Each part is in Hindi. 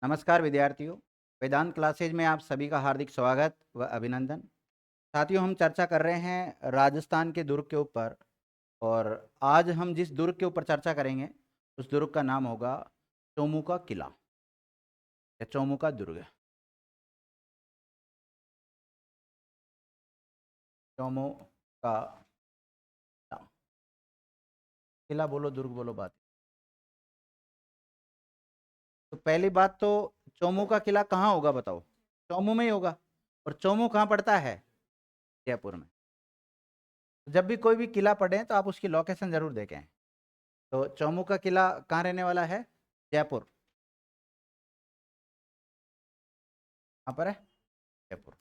नमस्कार विद्यार्थियों। वेदांत क्लासेज में आप सभी का हार्दिक स्वागत व अभिनंदन। साथियों, हम चर्चा कर रहे हैं राजस्थान के दुर्ग के ऊपर। और आज हम जिस दुर्ग के ऊपर चर्चा करेंगे उस दुर्ग का नाम होगा चोमू का किला या चोमू का दुर्ग। चोमू का किला। किला बोलो, दुर्ग बोलो, बात। तो पहली बात तो, चोमू का किला कहाँ होगा बताओ? चोमू में ही होगा। और चोमू कहाँ पड़ता है? जयपुर में। जब भी कोई भी किला पढ़े तो आप उसकी लोकेशन जरूर देखें। तो चोमू का किला कहाँ रहने वाला है? जयपुर। कहाँ पर है? जयपुर।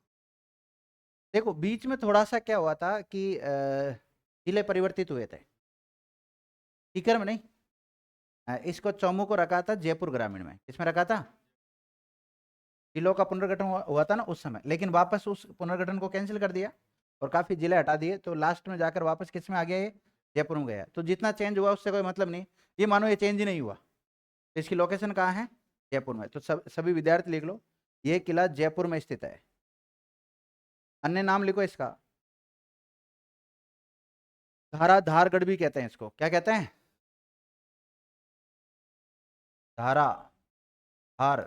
देखो, बीच में थोड़ा सा क्या हुआ था कि जिले परिवर्तित हुए थे। सीकर में नहीं। इसको चोमू को रखा था जयपुर ग्रामीण में। इसमें रखा था। जिलों का पुनर्गठन हुआ था ना उस समय, लेकिन वापस उस पुनर्गठन को कैंसिल कर दिया और काफी जिले हटा दिए। तो लास्ट में जाकर वापस किस में आ गया? ये जयपुर में गया। तो जितना चेंज हुआ उससे कोई मतलब नहीं। ये मानो ये चेंज ही नहीं हुआ। तो इसकी लोकेशन कहाँ है? जयपुर में। तो सभी विद्यार्थी लिख लो, ये किला जयपुर में स्थित है। अन्य नाम लिखो इसका। धाराधारगढ़ भी कहते हैं इसको। क्या कहते हैं? धारा धार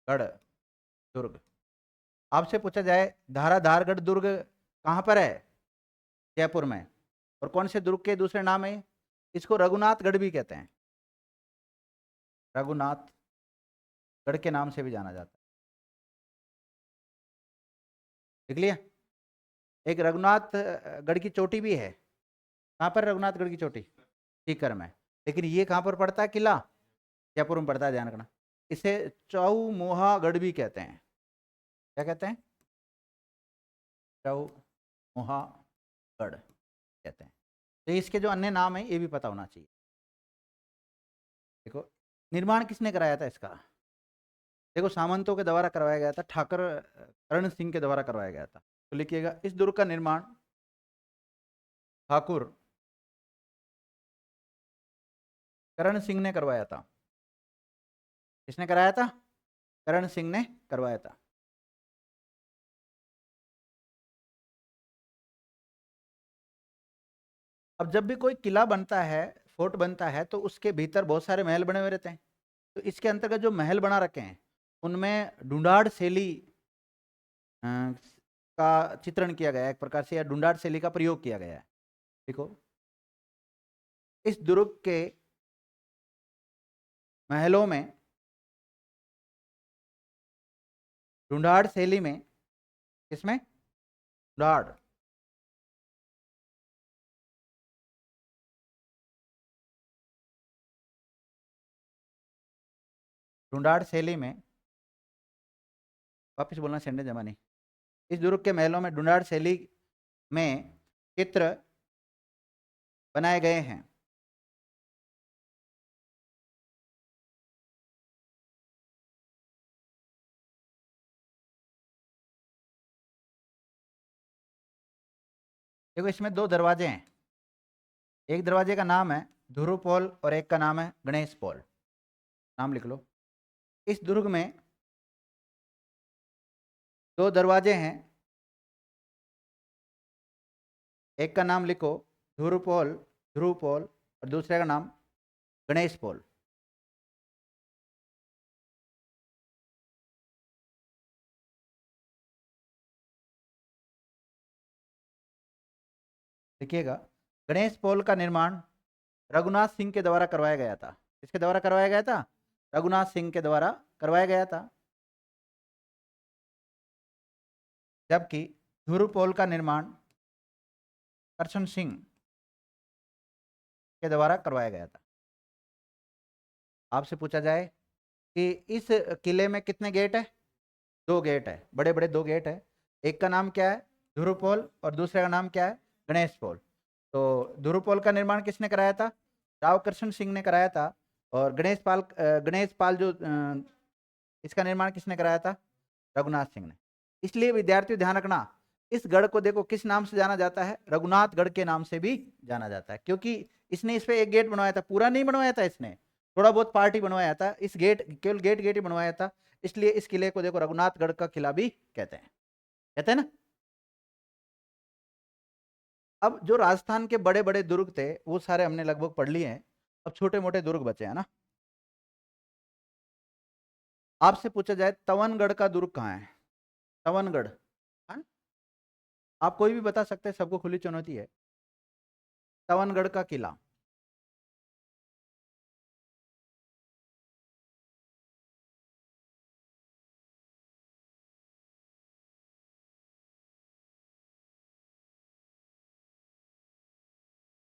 गढ़ दुर्ग। आपसे पूछा जाए धाराधारगढ़ दुर्ग कहाँ पर है? जयपुर में। और कौन से दुर्ग के दूसरे नाम है? इसको रघुनाथगढ़ भी कहते हैं। रघुनाथगढ़ के नाम से भी जाना जाता है। देख लिया। एक रघुनाथगढ़ की चोटी भी है। कहाँ पर रघुनाथगढ़ की चोटी? सीकर में। लेकिन ये कहाँ पर पड़ता है किला? जयपुर में पड़ता है, ध्यान रखना। इसे चौमुहागढ़ भी कहते हैं। क्या कहते हैं? चौमुहागढ़ कहते हैं। तो इसके जो अन्य नाम है ये भी पता होना चाहिए। देखो, निर्माण किसने कराया था इसका? देखो, सामंतों के द्वारा करवाया गया था। ठाकर कर्ण सिंह के द्वारा करवाया गया था। तो लिखिएगा, इस दुर्ग का निर्माण ठाकुर कर्ण सिंह ने करवाया था। किसने कराया था? कर्ण सिंह ने करवाया था। अब जब भी कोई किला बनता है, फोर्ट बनता है, तो उसके भीतर बहुत सारे महल बने हुए रहते हैं। तो इसके अंतर्गत जो महल बना रखे हैं उनमें ढूंढाड़ शैली का चित्रण किया गया है एक प्रकार से, या ढूंढाड़ शैली का प्रयोग किया गया है। देखो, इस दुर्ग के महलों में ढूंढाड़ शैली में, किसमें? ढूंढाड़ ढूंढाड़ शैली में, वापिस बोलना सेंडे जमा नहीं। इस दुर्ग के महलों में ढूंढाड़ शैली में चित्र बनाए गए हैं। देखो, इसमें दो दरवाजे हैं। एक दरवाजे का नाम है ध्रुव पॉल और एक का नाम है गणेश पॉल। नाम लिख लो। इस दुर्ग में दो दरवाजे हैं। एक का नाम लिखो ध्रुव पॉल और दूसरे का नाम गणेश पॉल। देखिएगा, गणेश पॉल का निर्माण रघुनाथ सिंह के द्वारा करवाया गया था। किसके द्वारा करवाया गया था? रघुनाथ सिंह के द्वारा करवाया गया था। जबकि ध्रुव पॉल का निर्माण करशन सिंह के द्वारा करवाया गया था। आपसे पूछा जाए कि इस किले में कितने गेट है? दो गेट है, बड़े बड़े दो गेट है। एक का नाम क्या है? ध्रुव पॉल और दूसरे का नाम क्या है? गणेश पॉल। तो ध्रुव पॉल का निर्माण किसने कराया था? राव कृष्ण सिंह ने कराया था। और गणेश पाल जो इसका निर्माण किसने कराया था? रघुनाथ सिंह ने। इसलिए विद्यार्थियों ध्यान रखना, इस गढ़ को देखो किस नाम से जाना जाता है? रघुनाथ गढ़ के नाम से भी जाना जाता है, क्योंकि इसने इस पे एक गेट बनवाया था। पूरा नहीं बनवाया था इसने, थोड़ा बहुत पार्टी बनवाया था, इस गेट केवल गेट गेट ही बनवाया था, इसलिए इस किले को देखो रघुनाथगढ़ का किला भी कहते हैं ना। अब जो राजस्थान के बड़े बड़े दुर्ग थे वो सारे हमने लगभग पढ़ लिए हैं, अब छोटे मोटे दुर्ग बचे हैं ना। आपसे पूछा जाए तवनगढ़ का दुर्ग कहाँ है, तवनगढ़, हाँ? आप कोई भी बता सकते हैं, सबको खुली चुनौती है। तवनगढ़ का किला,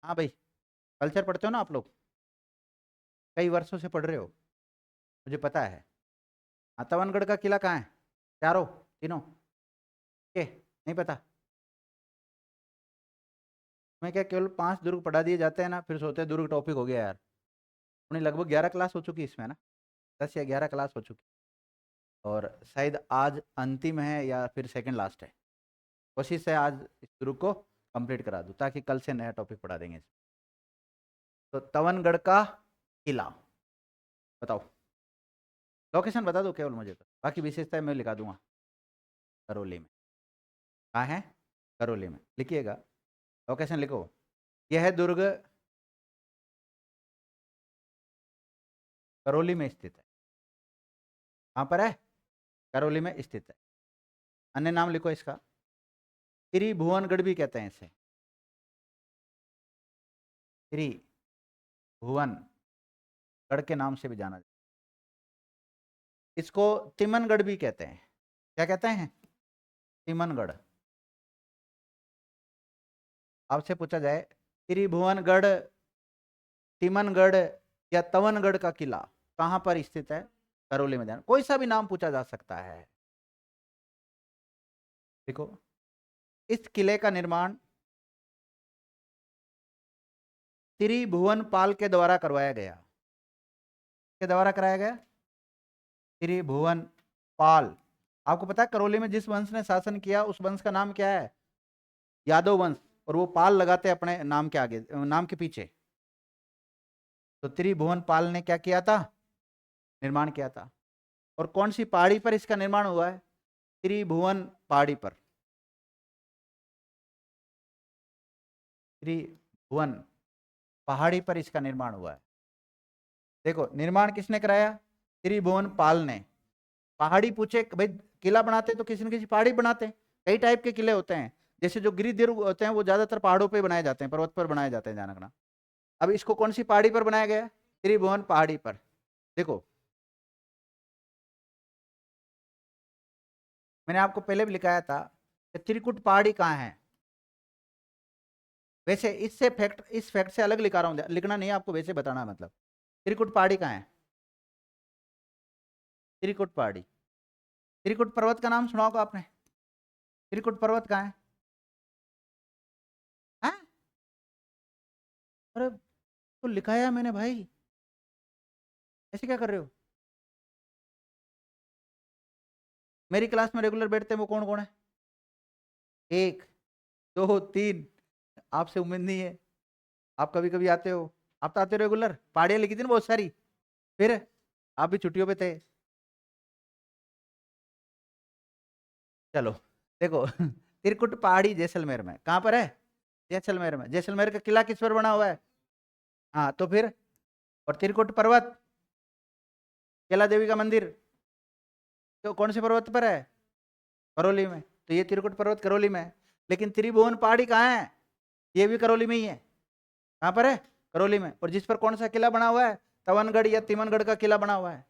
हाँ भाई, कल्चर पढ़ते हो ना आप लोग, कई वर्षों से पढ़ रहे हो, मुझे पता है। हाँ, तवनगढ़ का किला कहाँ है, चारों तीनों के नहीं पता? मैं क्या केवल 5 दुर्ग पढ़ा दिए जाते हैं ना, फिर सोते हैं दुर्ग टॉपिक हो गया यार। उन्हें लगभग 11 क्लास हो चुकी इसमें ना, 10 या 11 क्लास हो चुकी, और शायद आज अंतिम है या फिर सेकंड लास्ट है। कोशिश है आज इस दुर्ग को कंप्लीट करा दूँ ताकि कल से नया टॉपिक पढ़ा देंगे। तो तवनगढ़ का किला बताओ, लोकेशन बता दो केवल मुझे, तो बाकी विशेषताएं मैं लिखा दूंगा। करौली में, कहाँ है, करौली में लिखिएगा, लोकेशन लिखो। यह है दुर्ग करौली में स्थित है, कहाँ पर है, करौली में स्थित है। अन्य नाम लिखो इसका, त्रिभुवनगढ़ भी कहते हैं इसे, त्रिभुवनगढ़ के नाम से भी जाना जाता है। इसको तिमनगढ़ भी कहते हैं, क्या कहते हैं, तिमनगढ़। आपसे पूछा जाए त्रिभुवनगढ़, तिमनगढ़ या तवनगढ़ का किला कहाँ पर स्थित है, करौली में, ध्यान, कोई सा भी नाम पूछा जा सकता है। देखो, इस किले का निर्माण त्रिभुवनपाल के द्वारा करवाया गया, के द्वारा कराया गया, त्रिभुवनपाल। आपको पता है करौली में जिस वंश ने शासन किया उस वंश का नाम क्या है, यादव वंश, और वो पाल लगाते अपने नाम के आगे, नाम के पीछे। तो त्रिभुवनपाल ने क्या किया था, निर्माण किया था। और कौन सी पहाड़ी पर इसका निर्माण हुआ है, त्रिभुवन पहाड़ी पर, त्रिभुवन पहाड़ी पर इसका निर्माण हुआ है। देखो, निर्माण किसने कराया, त्रिभुवनपाल ने। पहाड़ी पूछे भाई, किला बनाते तो किसी न किसी पहाड़ी बनाते हैं, कई टाइप के किले होते हैं, जैसे जो गिरिदुर्ग होते हैं वो ज्यादातर पहाड़ों पे बनाए जाते हैं, पर्वत पर बनाए जाते हैं, ध्यान रखना। अब इसको कौन सी पहाड़ी पर बनाया गया, त्रिभुवन पहाड़ी पर। देखो, मैंने आपको पहले भी लिखाया था कि त्रिकुट पहाड़ी कहाँ है। वैसे इससे फैक्ट, इस फैक्ट से अलग लिखा रहा हूँ, लिखना नहीं है आपको, वैसे बताना है, मतलब त्रिकुट पहाड़ी कहाँ है, त्रिकुट पहाड़ी, त्रिकुट पर्वत का नाम सुना होगा आपने, त्रिकुट पर्वत कहाँ है, हाँ? अरे तो लिखाया मैंने भाई, ऐसे क्या कर रहे हो। मेरी क्लास में रेगुलर बैठते हैं वो कौन कौन है, 1 2 3, आपसे उम्मीद नहीं है, आप कभी कभी आते हो, आप तो आते हो रेगुलर, पहाड़ियाँ लिखी थी ना बहुत सारी, फिर आप भी छुट्टियों पे थे। चलो देखो त्रिकुट पहाड़ी जैसलमेर में, कहाँ पर है, जैसलमेर में। जैसलमेर का किला किस पर बना हुआ है, हाँ तो फिर, और त्रिकुट पर्वत, कैला देवी का मंदिर, तो कौन से पर्वत पर है, करौली में, तो ये त्रिकुट पर्वत करौली में है। लेकिन त्रिभुवन पहाड़ी कहाँ है, ये भी करौली में ही है, कहाँ पर है, करौली में। और जिस पर कौन सा किला बना हुआ है, तवनगढ़ या तिमनगढ़ का किला बना हुआ है।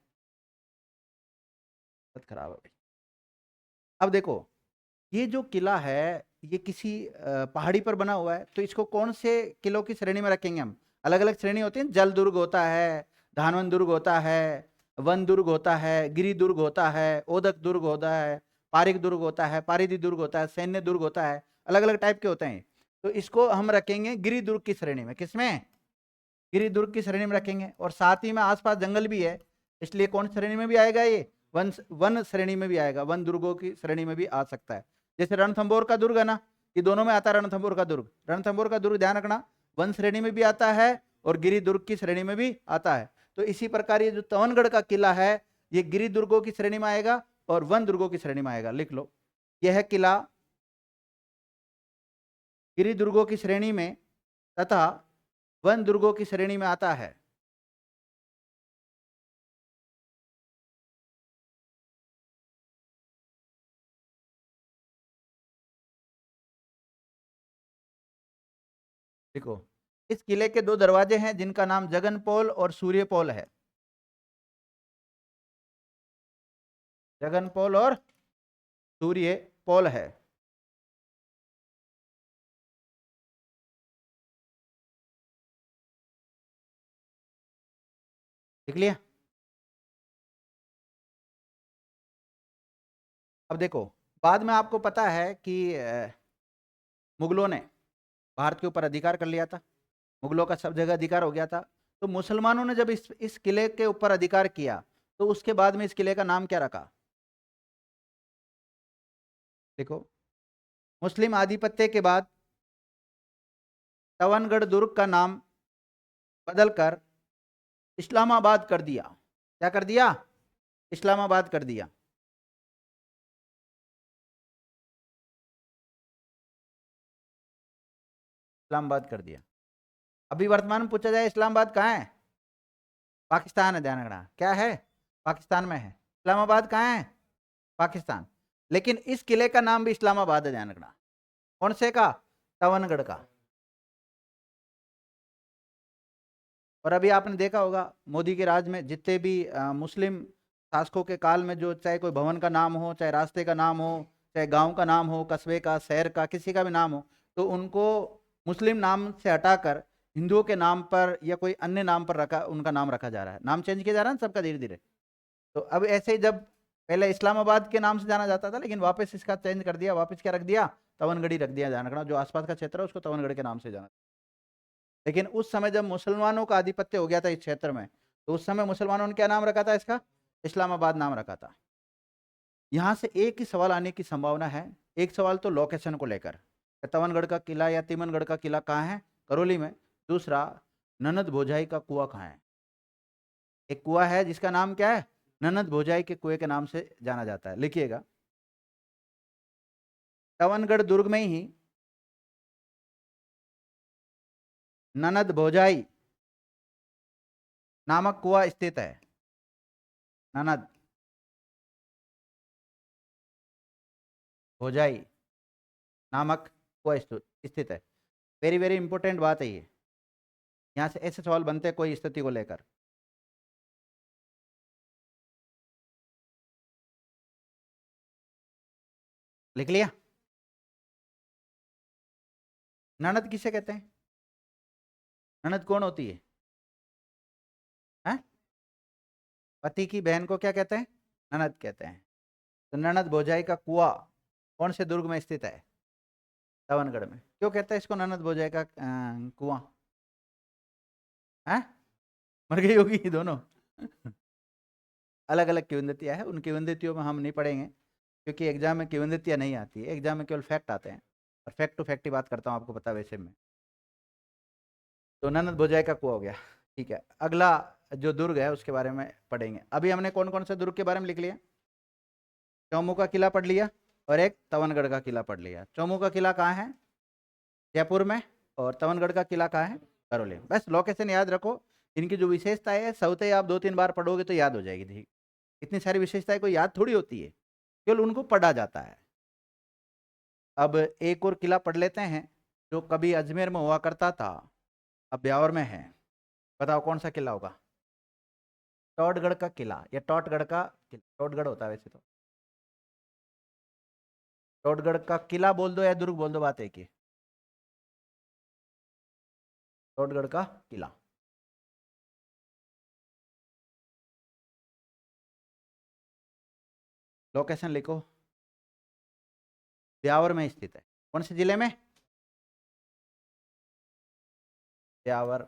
बहुत खराब है भाई। अब देखो, ये जो किला है ये किसी पहाड़ी पर बना हुआ है, तो इसको कौन से किलों की श्रेणी में रखेंगे हम, अलग अलग श्रेणी होती है, जल दुर्ग होता है, धानवन दुर्ग होता है, वन दुर्ग होता है, गिरि दुर्ग होता है, ओदक दुर्ग होता है, पारिक दुर्ग होता है, पारिधि दुर्ग होता है, सैन्य दुर्ग होता है, अलग अलग टाइप के होते हैं। तो इसको हम रखेंगे गिरि दुर्ग की श्रेणी में, किसमें, गिरि दुर्ग की श्रेणी में रखेंगे। और साथ ही में आसपास जंगल भी है, इसलिए कौन श्रेणी में भी आएगा ये, वन वन श्रेणी में भी आएगा, वन दुर्गों की श्रेणी में भी आ सकता है। जैसे रणथंबोर का दुर्ग है ना, ये दोनों में आता है, रणथंबोर का दुर्ग, रणथंबोर का दुर्ग ध्यान रखना वन श्रेणी में भी आता है और गिरि दुर्ग की श्रेणी में भी आता है। तो इसी प्रकार ये जो तवनगढ़ का किला है ये गिरि दुर्गों की श्रेणी में आएगा और वन दुर्गों की श्रेणी में आएगा। लिख लो, यह किला गिरि दुर्गों की श्रेणी में तथा वन दुर्गों की श्रेणी में आता है। देखो, इस किले के दो दरवाजे हैं जिनका नाम जगनपोल और सूर्यपोल है। जगनपोल और सूर्यपोल है। लिख लिया? अब देखो, बाद में आपको पता है कि मुगलों ने भारत के ऊपर अधिकार कर लिया था, मुगलों का सब जगह अधिकार हो गया था। तो मुसलमानों ने जब इस किले के ऊपर अधिकार किया तो उसके बाद में इस किले का नाम क्या रखा? देखो, मुस्लिम आधिपत्य के बाद तवनगढ़ दुर्ग का नाम बदलकर इस्लामाबाद कर दिया। क्या कर दिया? इस्लामाबाद कर दिया। इस्लामाबाद कर दिया। अभी वर्तमान में पूछा जाए इस्लामाबाद कहाँ है? पाकिस्तान है, ध्यान रखना। क्या है? पाकिस्तान में है। इस्लामाबाद कहाँ है? पाकिस्तान। लेकिन इस किले का नाम भी इस्लामाबाद है, ध्यान रखना। कौन से का? तवनगढ़ का। और अभी आपने देखा होगा मोदी के राज में जितने भी मुस्लिम शासकों के काल में जो चाहे कोई भवन का नाम हो, चाहे रास्ते का नाम हो, चाहे गांव का नाम हो, कस्बे का, शहर का, किसी का भी नाम हो, तो उनको मुस्लिम नाम से हटाकर हिंदुओं के नाम पर या कोई अन्य नाम पर रखा, उनका नाम रखा जा रहा है। नाम चेंज किया जा रहा है सबका धीरे धीरे। तो अब ऐसे ही जब पहले इस्लामाबाद के नाम से जाना जाता था, लेकिन वापस इसका चेंज कर दिया, वापस क्या रख दिया? तवनगढ़ी रख दिया। ध्यान रखना, जो आसपास का क्षेत्र है उसको तवनगढ़ के नाम से जाना। लेकिन उस समय जब मुसलमानों का आधिपत्य हो गया था इस क्षेत्र में, तो उस समय मुसलमानों ने क्या नाम रखा था इसका? इस्लामाबाद नाम रखा था। यहां से एक ही सवाल आने की संभावना है। एक सवाल तो लोकेशन को लेकर, तवनगढ़ का किला या तिमनगढ़ का किला कहाँ है? करौली में। दूसरा, ननद भोजाई का कुआं कहाँ है? एक कुआं है जिसका नाम क्या है? ननद भोजाई के कुएं के नाम से जाना जाता है। लिखिएगा, तवनगढ़ दुर्ग में ही ननद भोजाई नामक कुआं स्थित है। ननद भोजाई नामक कुआं स्थित है। वेरी वेरी इंपॉर्टेंट बात है ये। यहाँ से ऐसे सवाल बनते हैं कोई स्थिति को लेकर। लिख लिया? ननद किसे कहते हैं? ननद कौन होती है? हैं? पति की बहन को क्या कहते हैं? ननद कहते हैं। तो ननद भोजाई का कुआं कौन से दुर्ग में स्थित है? तवनगढ़ में। क्यों कहते हैं इसको ननद भोजाई का कुआं? हैं? मर गई होगी ये दोनों। अलग अलग किंवदंतियां है, उन किंवदंतियों में हम नहीं पढ़ेंगे क्योंकि एग्जाम में किंवदंतियां नहीं आती है, एग्जाम में केवल फैक्ट आते हैं और फैक्ट टू फैक्ट ही बात करता हूँ, आपको पता वैसे में। तो ननद भोजाई का कुआं हो गया। ठीक है, अगला जो दुर्ग है उसके बारे में पढ़ेंगे। अभी हमने कौन कौन से दुर्ग के बारे में लिख लिया? चौमू का किला पढ़ लिया और एक तवनगढ़ का किला पढ़ लिया। चौमू का किला कहाँ है? जयपुर में। और तवनगढ़ का किला कहाँ है? करौली में। बस लोकेशन याद रखो। इनकी जो विशेषताएं है सौते आप 2-3 बार पढ़ोगे तो याद हो जाएगी। ठीक, इतनी सारी विशेषताएं कोई याद थोड़ी होती है, केवल उनको पढ़ा जाता है। अब एक और किला पढ़ लेते हैं जो कभी अजमेर में हुआ करता था, अब ब्यावर में है। बताओ कौन सा किला होगा? टॉटगढ़ का किला या टॉटगढ़ का किला? टॉटगढ़ होता है वैसे तो। टॉटगढ़ का किला बोल दो या दुर्ग बोल दो, बात एक ही। टॉटगढ़ का किला। लोकेशन लिखो, ब्यावर में स्थित है। कौन से जिले में? ब्यावर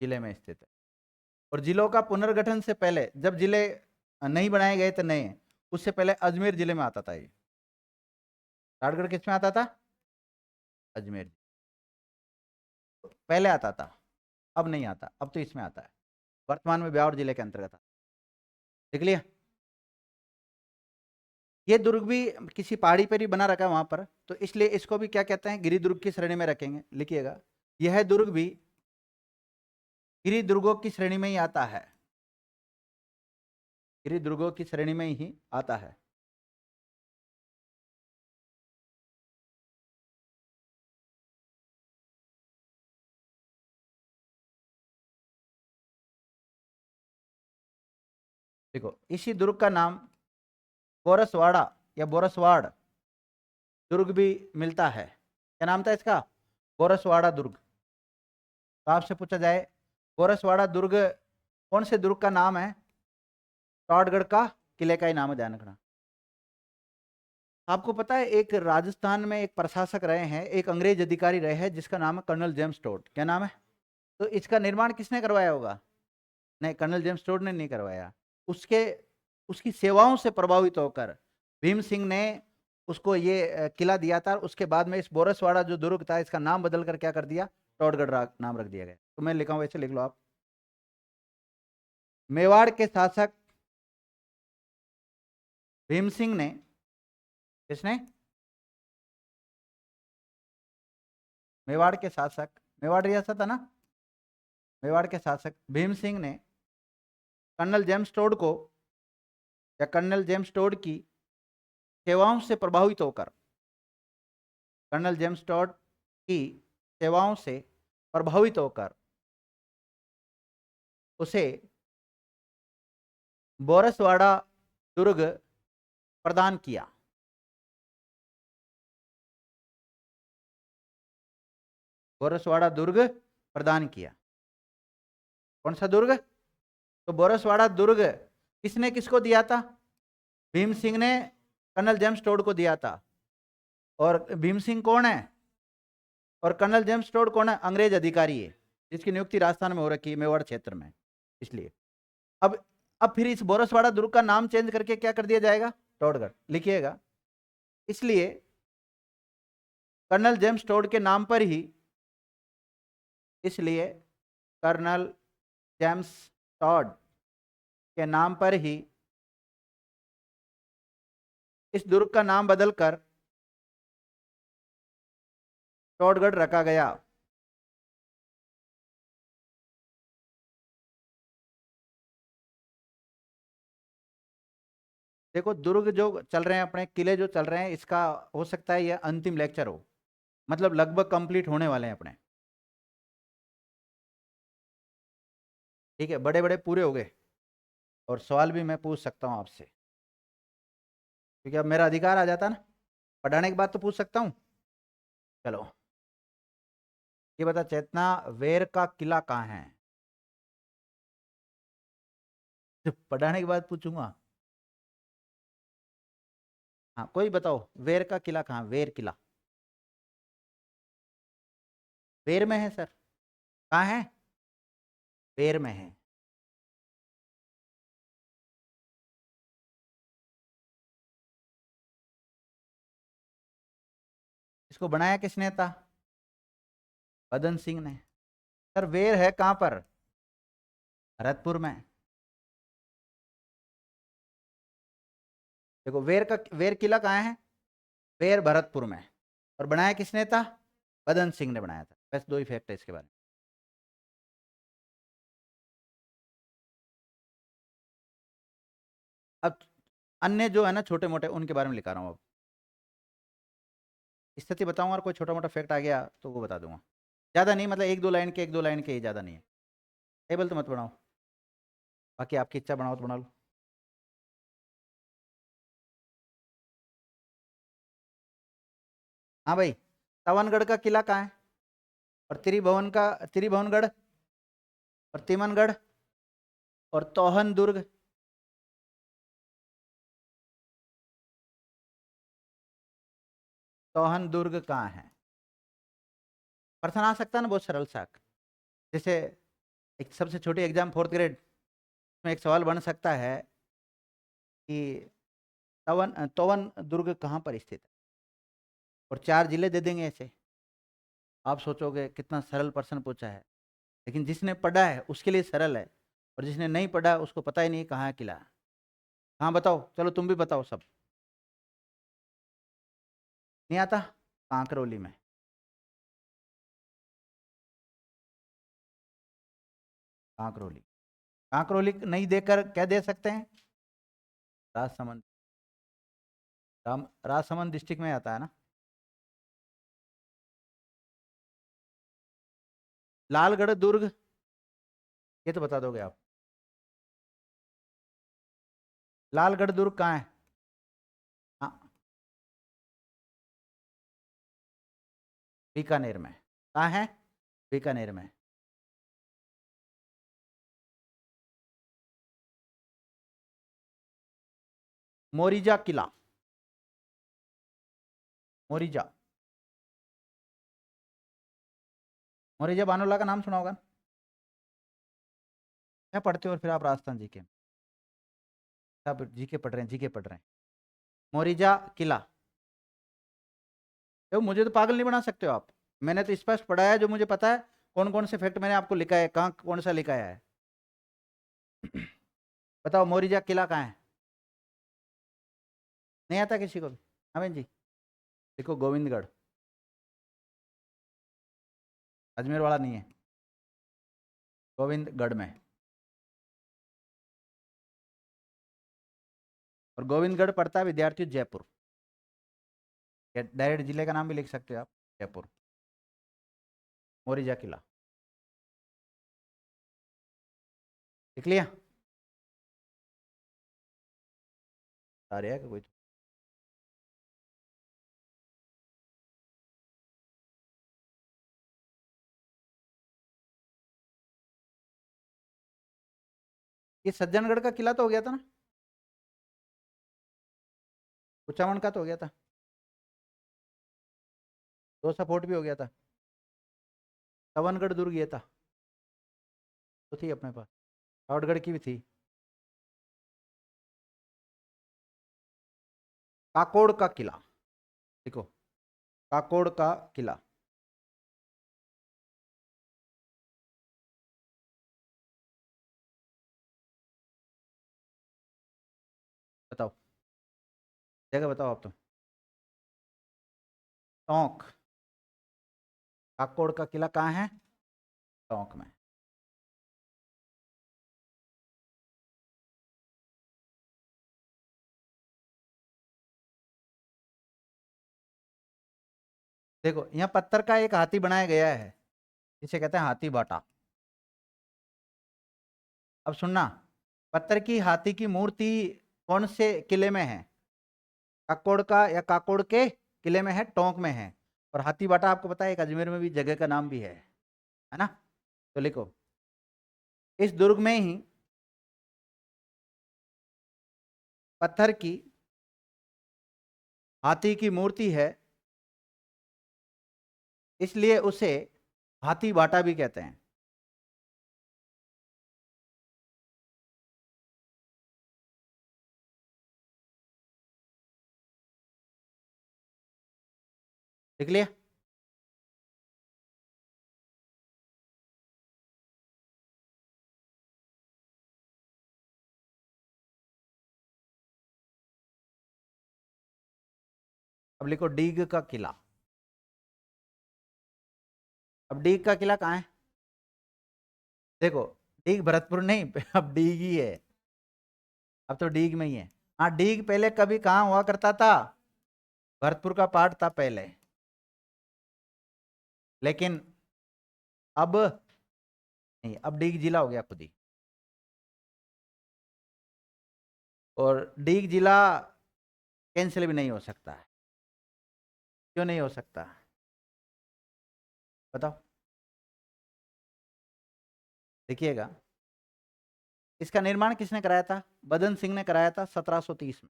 जिले में स्थित है। और जिलों का पुनर्गठन से पहले जब जिले नहीं बनाए गए थे नए, उससे पहले अजमेर जिले में आता था ये। राजगढ़ किस में आता था? अजमेर पहले आता था। अब नहीं आता, अब तो इसमें आता है, वर्तमान में ब्यावर जिले के अंतर्गत आता। देख लिया, ये दुर्ग भी किसी पहाड़ी पर ही बना रखा है वहां पर, तो इसलिए इसको भी क्या कहते हैं, गिरि दुर्ग की श्रेणी में रखेंगे। लिखिएगा, यह दुर्ग भी गिरि दुर्गों की श्रेणी में ही आता है, गिरि दुर्गों की श्रेणी में ही आता है। देखो, इसी दुर्ग का नाम बोरसवाड़ा या बोरसवाड़ दुर्ग भी मिलता है। क्या नाम था इसका? बोरसवाड़ा दुर्ग। तो आपसे पूछा जाए बोरसवाड़ा दुर्ग कौन से दुर्ग का नाम है? टॉडगढ़ का किले का ही नाम है, ध्यान रखना। आपको पता है एक राजस्थान में एक प्रशासक रहे हैं, एक अंग्रेज अधिकारी रहे हैं जिसका नाम है कर्नल जेम्स टोड। क्या नाम है? तो इसका निर्माण किसने करवाया होगा? नहीं, कर्नल जेम्स टोड ने नहीं करवाया। उसके उसकी सेवाओं से प्रभावित होकर भीम सिंह ने उसको ये किला दिया था। उसके बाद में इस बोरसवाड़ा जो दुर्ग था इसका नाम बदल कर क्या कर दिया? टोडगढ़ नाम रख दिया गया। तो मैं लिखा हूं वैसे लिख लो आप। मेवाड़ के शासक भीम सिंह ने, किसने? मेवाड़ के शासक, मेवाड़ रियासत है ना, मेवाड़ के शासक भीम सिंह ने कर्नल जेम्स टोड को या कर्नल जेम्स टोड की सेवाओं से प्रभावित होकर, कर्नल जेम्स टोड की सेवाओं से प्रभावित होकर उसे बोरसवाड़ा दुर्ग प्रदान किया। बोरसवाड़ा दुर्ग प्रदान किया। कौन सा दुर्ग? तो बोरसवाड़ा दुर्ग किसने किसको दिया था? भीम सिंह ने कर्नल जेम्स टोड को दिया था। और भीम सिंह कौन है? और कर्नल जेम्स टोड कौन है? अंग्रेज अधिकारी है जिसकी नियुक्ति राजस्थान में हो रखी है, मेवाड़ क्षेत्र में। इसलिए अब फिर इस बोरसवाड़ा दुर्ग का नाम चेंज करके क्या कर दिया जाएगा? टोडगढ़। लिखिएगा, इसलिए कर्नल जेम्स टोड के नाम पर ही, इसलिए कर्नल जेम्स टोड के नाम पर ही इस दुर्ग का नाम बदलकर टोडगढ़ रखा गया। देखो, दुर्ग जो चल रहे हैं अपने, किले जो चल रहे हैं, इसका हो सकता है यह अंतिम लेक्चर हो, मतलब लगभग कंप्लीट होने वाले हैं अपने। ठीक है, बड़े बड़े पूरे हो गए और सवाल भी मैं पूछ सकता हूँ आपसे, क्योंकि अब मेरा अधिकार आ जाता ना, पढ़ाने के बाद तो पूछ सकता हूँ। चलो, ये बता चेतना, वेर का किला कहाँ है? तो पढ़ाने के बाद पूछूंगा। हाँ, कोई बताओ, वेर का किला कहाँ? वेर किला वेर में है सर। कहाँ है? वेर में है। इसको बनाया किसने था? बदन सिंह ने। सर वेर है कहाँ पर? भरतपुर में। देखो, वेर किला कहाँ है? वेर भरतपुर में। और बनाया किसने था? बदन सिंह ने बनाया था। बस दो ही फैक्ट है इसके बारे में। अब अन्य जो है ना छोटे मोटे, उनके बारे में लिखा रहा हूँ। अब स्थिति बताऊंगा और कोई छोटा मोटा फैक्ट आ गया तो वो बता दूंगा। ज़्यादा नहीं, मतलब एक दो लाइन के, एक दो लाइन के ही, ज़्यादा नहीं है। टेबल तो मत बनाओ, बाकी आपकी इच्छा बनाओ तो बना लो। हाँ भाई, तवनगढ़ का किला कहाँ है? और त्रिभुवनगढ़ और तिमनगढ़ और तोहन दुर्ग। तोहन दुर्ग कहाँ है? प्रश्न आ सकता है ना बहुत सरल सा, जैसे एक सबसे छोटी एग्जाम फोर्थ ग्रेड में एक सवाल बन सकता है कि तोवन दुर्ग कहाँ पर स्थित है, और 4 जिले दे देंगे ऐसे। आप सोचोगे कितना सरल प्रश्न पूछा है। लेकिन जिसने पढ़ा है उसके लिए सरल है, और जिसने नहीं पढ़ा उसको पता ही नहीं कहाँ है किला। हाँ बताओ, चलो तुम भी बताओ सब। नहीं आता? कांकरोली में। कांकरोली। कांकरोली नहीं देकर क्या दे सकते हैं? राजसमंद। राजसमंद डिस्ट्रिक्ट में आता है ना। लालगढ़ दुर्ग, ये तो बता दोगे आप। लालगढ़ दुर्ग कहाँ है? हाँ, बीकानेर में। कहाँ है? बीकानेर में। मोरिजा किला। मोरिजा। मोरिजा बानोला का नाम सुना होगा। क्या पढ़ते हो फिर आप राजस्थान जी के? आप जीके पढ़ रहे हैं, जीके पढ़ रहे हैं। मोरिजा किला। तो मुझे तो पागल नहीं बना सकते हो आप। मैंने तो स्पष्ट पढ़ा है, जो मुझे पता है। कौन कौन से फैक्ट मैंने आपको लिखा है, कहाँ कौन सा लिखा है? बताओ, मोरिजा किला कहाँ है? नहीं आता किसी को भी? हमें जी। देखो, गोविंदगढ़। अजमेर वाला नहीं है। गोविंदगढ़ में। और गोविंदगढ़ पड़ता है विद्यार्थी जयपुर। डायरेक्ट जिले का नाम भी लिख सकते हो आप, जयपुर। मोरिजा किला। लिख लिया? सारे है कि कोई? ये सज्जनगढ़ का किला तो हो गया था ना? कुचामन का तो हो गया था। दो सपोर्ट भी हो गया था। तवनगढ़ दुर्ग ये था। तो थी अपने पास। रावतगढ़ की भी थी। काकोड़ का किला। देखो, काकोड़ का किला। बताओ, जगह बताओ आप तो। टोंक। काकोड़ का किला कहाँ है? टोंक में। देखो, यहाँ पत्थर का एक हाथी बनाया गया है, इसे कहते हैं हाथी बाटा। अब सुनना, पत्थर की हाथी की मूर्ति कौन से किले में है? काकोड़ का या काकोड़ के किले में है, टोंक में है। और हाथी बाटा आपको पता है, एक अजमेर में भी जगह का नाम भी है ना? तो लिखो, इस दुर्ग में ही पत्थर की हाथी की मूर्ति है, इसलिए उसे हाथी बाटा भी कहते हैं। लिख लिया? अब लिखो, डीग का किला। अब डीग का किला कहाँ है? देखो, डीग भरतपुर नहीं, अब डीग ही है। अब तो डीग में ही है। हाँ, डीग पहले कभी कहाँ हुआ करता था? भरतपुर का पार्ट था पहले, लेकिन अब नहीं, अब डीग जिला हो गया खुद ही। और डीग जिला कैंसिल भी नहीं हो सकता है। क्यों नहीं हो सकता? बताओ। देखिएगा, इसका निर्माण किसने कराया था? बदन सिंह ने कराया था 1730 में।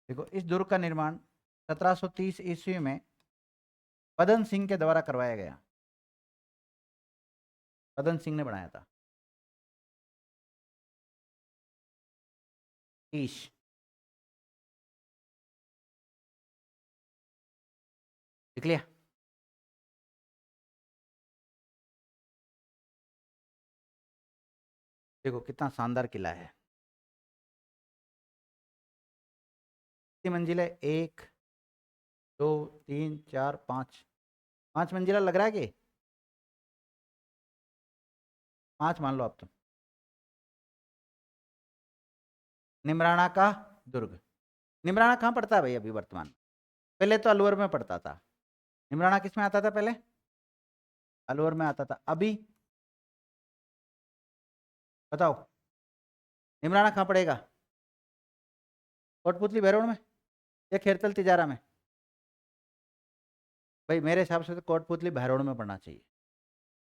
देखो, इस दुर्ग का निर्माण 1730 ईस्वी में बदन सिंह के द्वारा करवाया गया। बदन सिंह ने बनाया था। ईश। लिख लिया? देखो कितना शानदार किला है। कितनी मंजिल है? 1 2 3 4 5। 5 मंजिला लग रहा है कि 5 मान लो आप तो। निमराना का दुर्ग। निमराना कहाँ पड़ता है भाई अभी वर्तमान? पहले तो अलवर में पड़ता था। निमराना किस में आता था पहले? अलवर में आता था। अभी बताओ निमराना कहाँ पड़ेगा? कोटपुतली भैरोड़ में या खेरतल तिजारा में? भाई मेरे हिसाब से तो कोटपुतली भैरोड़ में पड़ना चाहिए।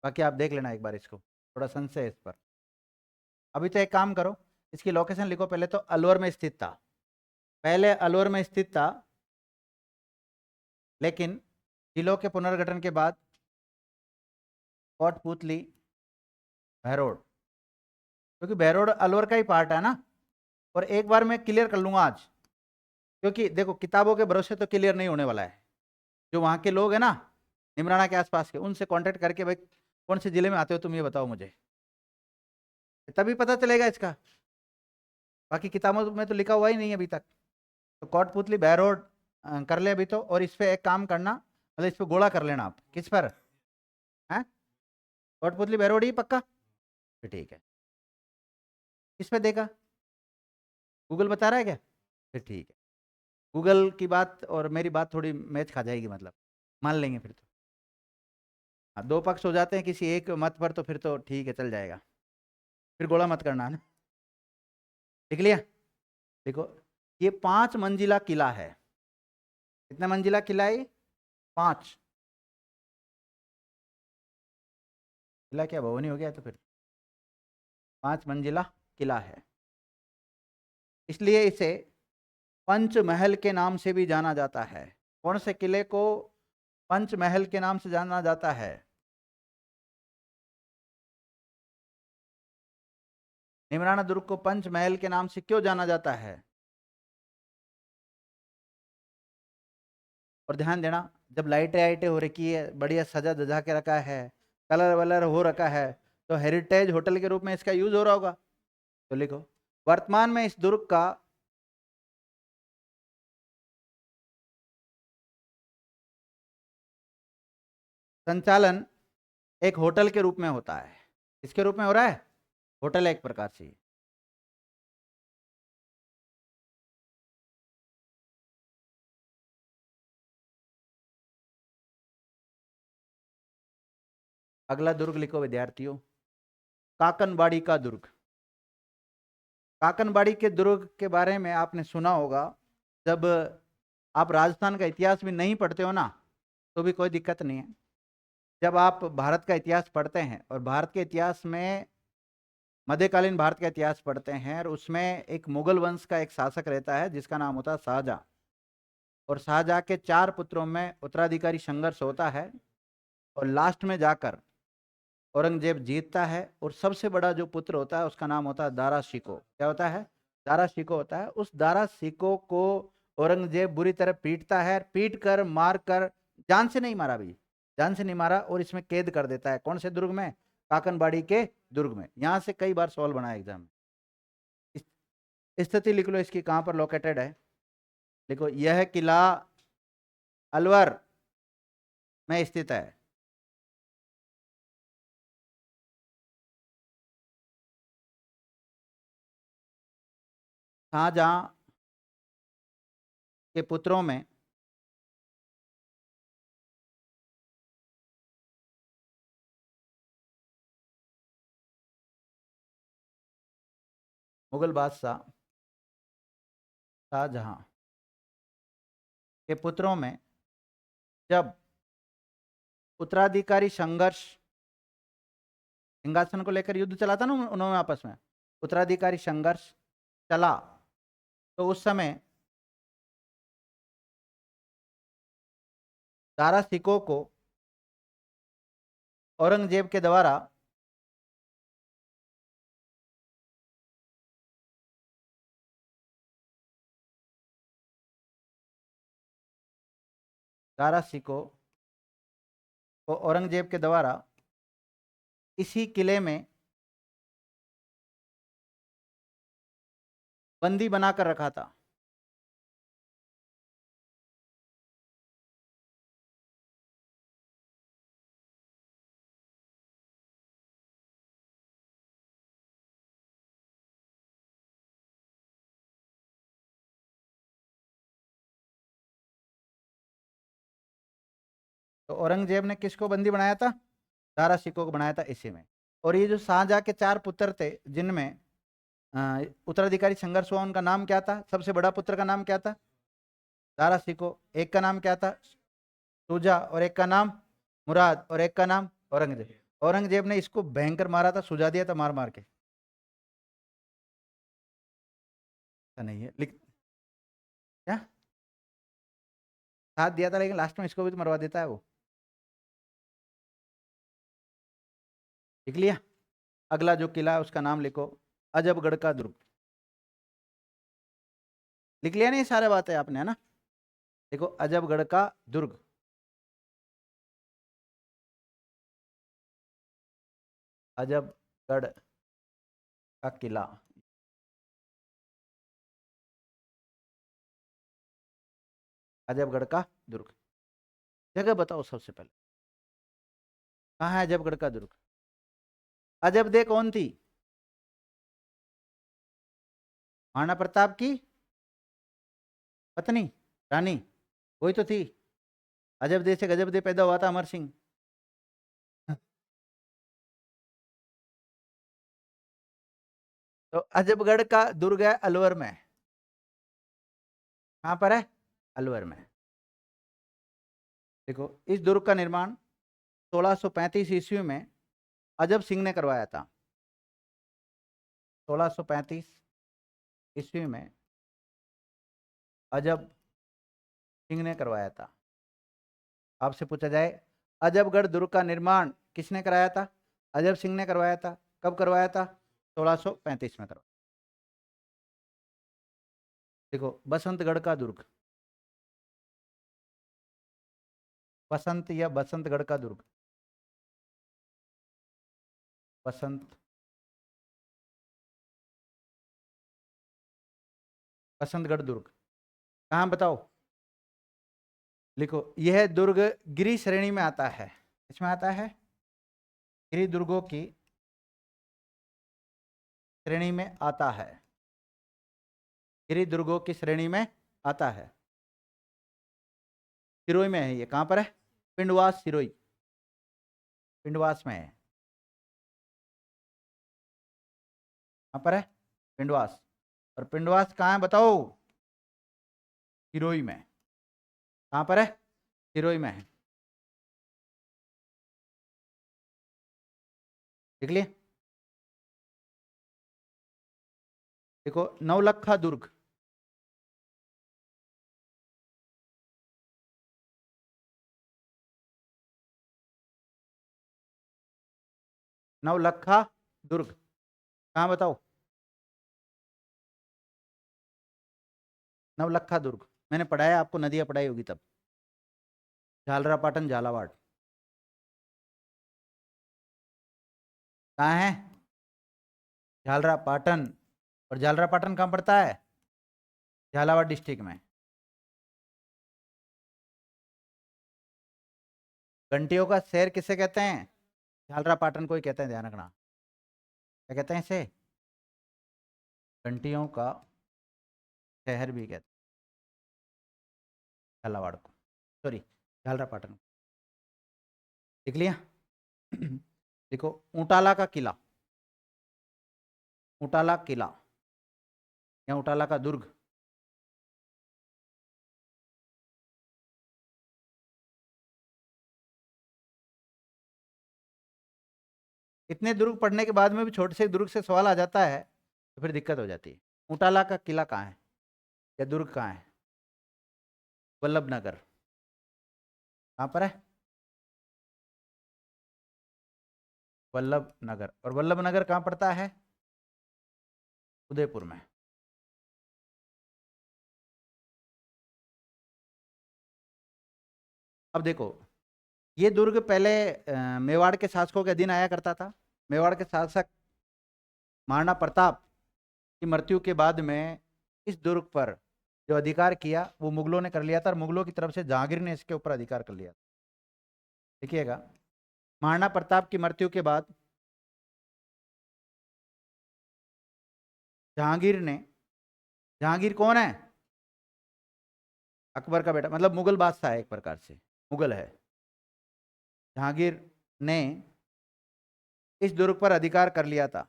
बाकी आप देख लेना एक बार इसको, थोड़ा संशय है इस पर। अभी तो एक काम करो, इसकी लोकेशन लिखो। पहले तो अलवर में स्थित था, पहले अलवर में स्थित था, लेकिन जिलों के पुनर्गठन के बाद कोटपुतली भैरोड़, क्योंकि भैरोड़ अलवर का ही पार्ट है ना। और एक बार मैं क्लियर कर लूंगा आज, क्योंकि देखो किताबों के भरोसे तो क्लियर नहीं होने वाला है। जो वहाँ के लोग हैं ना निमराना के आसपास के, उनसे कांटेक्ट करके भाई कौन से जिले में आते हो तुम ये बताओ मुझे, तभी पता चलेगा इसका। बाकी किताबों में तो लिखा हुआ ही नहीं है अभी तक। तो कोटपुतली बहरोड कर ले अभी तो। और इस पे एक काम करना, मतलब इस पे गोला कर लेना आप। किस पर है? कोटपुतली बहरोड ही पक्का? फिर ठीक है। किस पे देखा? गूगल बता रहा है क्या? फिर ठीक है। गूगल की बात और मेरी बात थोड़ी मैच खा जाएगी, मतलब मान लेंगे फिर तो। हाँ, दो पक्ष हो जाते हैं किसी एक मत पर, तो फिर तो ठीक है, चल जाएगा। फिर गोला मत करना है ना। देख लिया? देखो ये 5 मंजिला किला है। कितना मंजिला किला है ये? 5। किला क्या भवन ही हो गया तो फिर? 5 मंजिला किला है, इसलिए इसे पंचमहल के नाम से भी जाना जाता है। कौन से किले को पंचमहल के नाम से जाना जाता है? निमराना दुर्ग को पंचमहल के नाम से क्यों जाना जाता है? और ध्यान देना, जब लाइटें वाइटें हो रखी है, बढ़िया सजा धजा के रखा है, कलर वलर हो रखा है, तो हेरिटेज होटल के रूप में इसका यूज हो रहा होगा। तो लिखो वर्तमान में इस दुर्ग का संचालन एक होटल के रूप में होता है। किसके रूप में हो रहा है? होटल है एक प्रकार से। अगला दुर्ग लिखो विद्यार्थियों, काकनबाड़ी का दुर्ग। काकनबाड़ी के दुर्ग के बारे में आपने सुना होगा। जब आप राजस्थान का इतिहास भी नहीं पढ़ते हो ना, तो भी कोई दिक्कत नहीं है। जब आप भारत का इतिहास पढ़ते हैं और भारत के इतिहास में मध्यकालीन भारत का इतिहास पढ़ते हैं, और उसमें एक मुगल वंश का एक शासक रहता है जिसका नाम होता है शाहजहां। और शाहजहां के 4 पुत्रों में उत्तराधिकारी संघर्ष होता है, और लास्ट में जाकर औरंगजेब जीतता है। और सबसे बड़ा जो पुत्र होता है उसका नाम होता है दारा शिको। क्या होता है? दारा शिको होता है। उस दारा शिको को औरंगजेब बुरी तरह पीटता है, पीट कर मार कर, जान से नहीं मारा भाई, जान से नहीं मारा, और इसमें कैद कर देता है। कौन से दुर्ग में? काकनबाड़ी के दुर्ग में। यहां से कई बार सवाल बना एग्जाम में। स्थिति लिख लो इसकी, कहां पर लोकेटेड है। देखो यह किला अलवर में स्थित है। शाहजहां के पुत्रों में मुगल बादशाह शाहजहां के पुत्रों में जब उत्तराधिकारी संघर्ष, सिंहासन को लेकर युद्ध चला था ना उन्होंने आपस में, उत्तराधिकारी संघर्ष चला, तो उस समय दारा सिको को औरंगजेब के द्वारा दारा सिको को औरंगजेब के द्वारा इसी किले में बंदी बनाकर रखा था? तो औरंगजेब ने किसको बंदी बनाया था? दारा शिकोह को बनाया था इसी में। और ये जो शाहजहां के 4 पुत्र थे जिनमें उत्तराधिकारी संघर्ष हुआ, उनका नाम क्या था? सबसे बड़ा पुत्र का नाम क्या था? दारा शिकोह। एक का नाम क्या था? शुजा। और एक का नाम मुराद। और एक का नाम औरंगजेब। औरंगजेब ने इसको भयंकर मारा था, सुझा दिया था मार मार के। ऐसा नहीं है, लिख क्या साथ दिया था, लेकिन लास्ट में इसको भी तो मरवा देता है वो। लिख लिया? अगला जो किला है उसका नाम लिखो, अजबगढ़ का दुर्ग। लिख लिया नहीं सारे बातें आपने, है ना? देखो, अजबगढ़ का दुर्ग। अजबगढ़ का किला। अजबगढ़ का दुर्ग। जगह बताओ सबसे पहले, कहाँ है अजबगढ़ का दुर्ग? अजबदे कौन थी? महाराणा प्रताप की पत्नी, रानी, वही तो थी। अजबदे से गजबदे पैदा हुआ था, अमर सिंह। तो अजबगढ़ का दुर्ग है अलवर में। कहाँ पर है? अलवर में। देखो, इस दुर्ग का निर्माण 1635 ईस्वी में अजब सिंह ने करवाया था। 1635 ईस्वी में अजब सिंह ने करवाया था। आपसे पूछा जाए, अजबगढ़ दुर्ग का निर्माण किसने कराया था? अजब सिंह ने करवाया था। कब करवाया था? 1635 में करवाया। देखो, बसंतगढ़ का दुर्ग। बसंत या बसंतगढ़ का दुर्ग। बसंत, बसंतगढ़ दुर्ग कहाँ बताओ? लिखो, यह दुर्ग गिरी श्रेणी में आता है। इसमें आता है, गिरी दुर्गों की श्रेणी में आता है। गिरी दुर्गों की श्रेणी में आता है। सिरोही में है ये। कहाँ पर है? पिंडवास सिरोही। पिंडवास में है। कहाँ पर है? पिंडवास। और पिंडवास कहाँ है बताओ? सिरोही में। कहाँ पर है? सिरोही में है। देख लिए? देखो, नवलखा दुर्ग। नवलखा दुर्ग कहाँ बताओ? नवलखा दुर्ग मैंने पढ़ाया आपको, नदियाँ पढ़ाई होगी तब। झालरापाटन, झालावाड़। कहाँ है? झालरापाटन। और झालरापाटन कहाँ पड़ता है? झालावाड़ डिस्ट्रिक्ट में। घंटियों का शहर किसे कहते हैं? झालरापाटन को ही कहते हैं, ध्यान रखना। क्या कहते हैं इसे? घंटियों का शहर भी कहते हैं झालावाड़ को, सॉरी झालरापाटन को। देख लिया? देखो, ऊंटाला का किला। ऊंटाला किला या ऊंटाला का दुर्ग। इतने दुर्ग पढ़ने के बाद में भी छोटे से दुर्ग से सवाल आ जाता है तो फिर दिक्कत हो जाती है। ऊंटाला का किला कहाँ है या दुर्ग कहाँ है? वल्लभ नगर। कहाँ पर है? वल्लभ नगर। और वल्लभ नगर कहाँ पड़ता है? उदयपुर में। अब देखो, ये दुर्ग पहले मेवाड़ के शासकों के अधीन आया करता था। मेवाड़ के शासक महाराणा प्रताप की मृत्यु के बाद में इस दुर्ग पर जो अधिकार किया वो मुगलों ने कर लिया था और मुगलों की तरफ से जहांगीर ने इसके ऊपर अधिकार कर लिया। देखिएगा, महाराणा प्रताप की मृत्यु के बाद जहांगीर ने, जहांगीर कौन है? अकबर का बेटा, मतलब मुगल बादशाह है, एक प्रकार से मुगल है। जहांगीर ने इस दुर्ग पर अधिकार कर लिया था।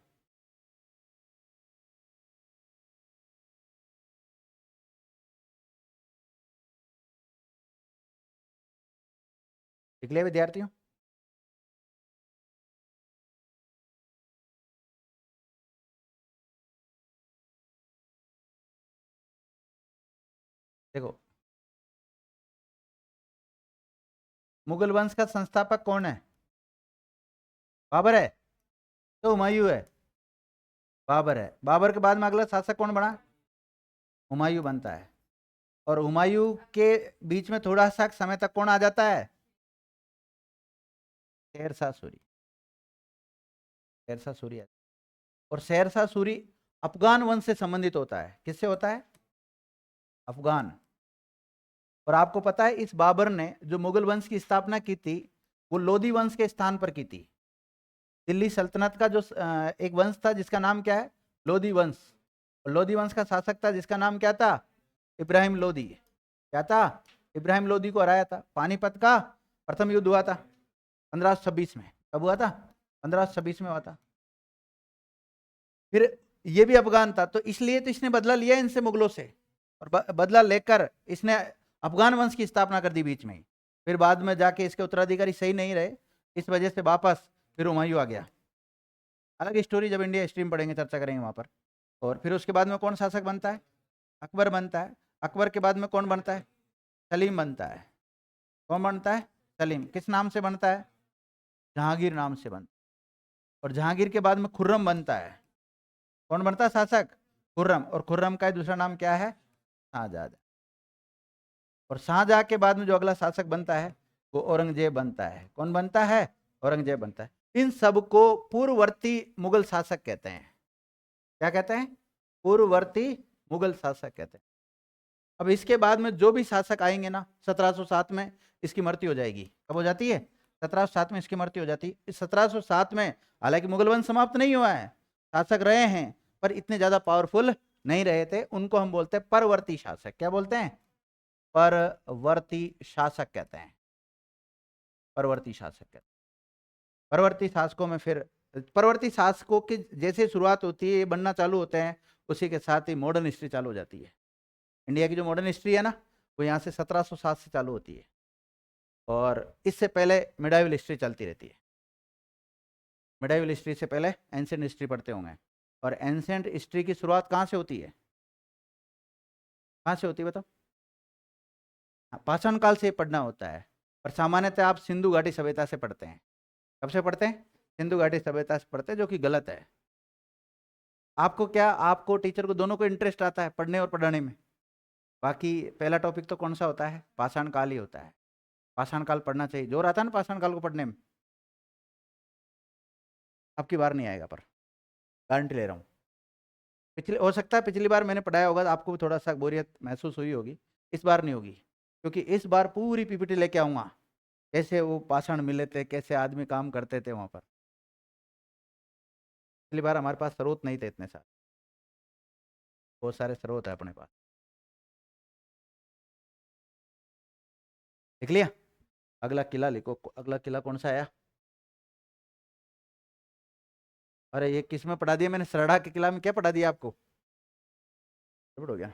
लिख लिया विद्यार्थियों? देखो, मुगल वंश का संस्थापक कौन है? बाबर है? तो हुमायूं है? बाबर है। बाबर के बाद में अगला शासक कौन बना? हुमायूं बनता है। और हुमायूं के बीच में थोड़ा सा समय तक कौन आ जाता है? शेरशाह सूरी। शेरशाह सूरी आता है। और शेरशाह सूरी अफगान वंश से संबंधित होता है। किससे होता है? अफगान। और आपको पता है इस बाबर ने जो मुगल वंश की स्थापना की थी वो लोधी वंश के स्थान पर की थी। दिल्ली सल्तनत का जो एक वंश था जिसका नाम क्या है? लोधी वंश। और लोधी वंश का शासक था जिसका नाम क्या था? इब्राहिम लोधी। क्या था? इब्राहिम लोधी को हराया था। पानीपत का प्रथम युद्ध हुआ था 1526 में। कब हुआ था? 1526 में हुआ था। फिर ये भी अफगान था, तो इसलिए तो इसने बदला लिया इनसे, मुगलों से। और बदला लेकर इसने अफगान वंश की स्थापना कर दी बीच में ही। फिर बाद में जाके इसके उत्तराधिकारी सही नहीं रहे, इस वजह से वापस फिर हुमायूं आ गया। अलग स्टोरी, जब इंडिया हिस्ट्री में पढ़ेंगे चर्चा करेंगे वहां पर। और फिर उसके बाद में कौन शासक बनता है? अकबर बनता है। अकबर के बाद में कौन बनता है? सलीम बनता है। कौन बनता है? सलीम। किस नाम से बनता है? जहांगीर नाम से बनता है। और जहांगीर के बाद में खुर्रम बनता है। कौन बनता है शासक? खुर्रम। और खुर्रम का दूसरा नाम क्या है? शाहजहां। और शाहजहां के बाद में जो अगला शासक बनता है वो औरंगजेब बनता है। कौन बनता है? औरंगजेब बनता है। इन सबको पूर्ववर्ती मुगल शासक कहते हैं। क्या कहते हैं? पूर्ववर्ती मुगल शासक कहते हैं। अब इसके बाद में जो भी शासक आएंगे ना, 1707 में इसकी मृत्यु हो जाएगी। कब हो जाती है? 1707 में इसकी मृत्यु हो जाती है। इस 1707 में हालांकि मुगल वंश समाप्त नहीं हुआ है, शासक रहे हैं, पर इतने ज्यादा पावरफुल नहीं रहे थे। उनको हम बोलते हैं परवर्ती शासक। क्या बोलते हैं? परवर्ती शासक कहते हैं। परवर्ती शासक कहते हैं। परवर्ती शासकों में फिर परवर्ती शासकों की जैसे शुरुआत होती है, ये बनना चालू होते हैं, उसी के साथ ही मॉडर्न हिस्ट्री चालू हो जाती है। इंडिया की जो मॉडर्न हिस्ट्री है ना, वो यहाँ से 1707 से चालू होती है। और इससे पहले मिडाइवल हिस्ट्री चलती रहती है। मिडाइवल हिस्ट्री से पहले एंशिएंट हिस्ट्री पढ़ते होंगे। और एंशिएंट हिस्ट्री की शुरुआत कहाँ से होती है? कहाँ से होती है बताओ? पाषाण काल से पढ़ना होता है। और सामान्यतः आप सिंधु घाटी सभ्यता से पढ़ते हैं। कब से पढ़ते हैं? सिंधु घाटी सभ्यता से पढ़ते हैं, जो कि गलत है। आपको क्या, आपको टीचर को दोनों को इंटरेस्ट आता है पढ़ने और पढ़ाने में? बाकी पहला टॉपिक तो कौन सा होता है? पाषाण काल ही होता है। पाषाण काल पढ़ना चाहिए, जोर आता है ना पाषाण काल को पढ़ने में। अब की बार नहीं आएगा, पर गारंटी ले रहा हूँ। पिछले, हो सकता है पिछली बार मैंने पढ़ाया होगा तो आपको भी थोड़ा सा बोरियत महसूस हुई होगी। इस बार नहीं होगी, क्योंकि इस बार पूरी पीपीटी लेके आऊँगा, कैसे वो पाषाण मिले थे, कैसे आदमी काम करते थे वहाँ पर। पिछली बार हमारे पास स्रोत नहीं थे इतने सारे, बहुत सारे स्रोत है अपने पास। लिख लिया? अगला किला लिखो। अगला किला कौन सा आया? अरे ये किस में पढ़ा दिया मैंने? सरड़ा के किला में क्या पढ़ा दिया आपको? गड़बड़ हो गया।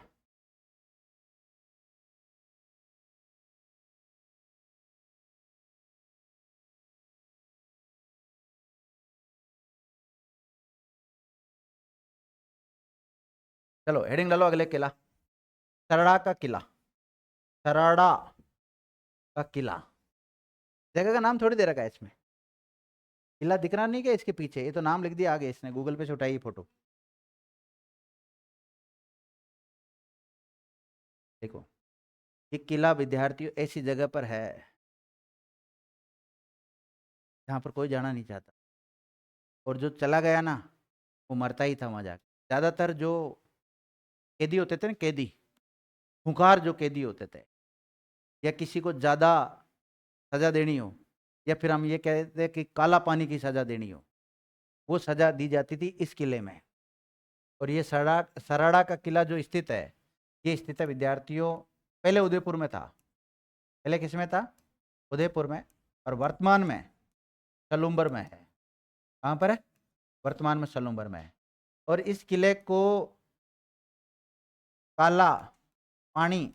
चलो हेडिंग डालो, अगले किला। सरड़ा का किला। सरड़ा का किला, जगह का नाम थोड़ी दे रखा है इसमें। किला दिख रहा नहीं क्या इसके पीछे? ये तो नाम लिख दिया आगे इसने, गूगल पे से उठाई फोटो। देखो, ये किला विद्यार्थियों ऐसी जगह पर है जहाँ पर कोई जाना नहीं चाहता। और जो चला गया ना, वो मरता ही था वहाँ जाकर। ज़्यादातर जो कैदी होते थे ना, कैदी, खूंखार जो कैदी होते थे, या किसी को ज्यादा सजा देनी हो, या फिर हम ये कहते हैं कि काला पानी की सजा देनी हो, वो सजा दी जाती थी इस किले में। और ये सराड़ा का किला जो स्थित है, ये स्थित है विद्यार्थियों, पहले उदयपुर में था। पहले किस में था? उदयपुर में। और वर्तमान में सलूम्बर में है। कहाँ पर है? वर्तमान में सलूम्बर में है। और इस किले को काला पानी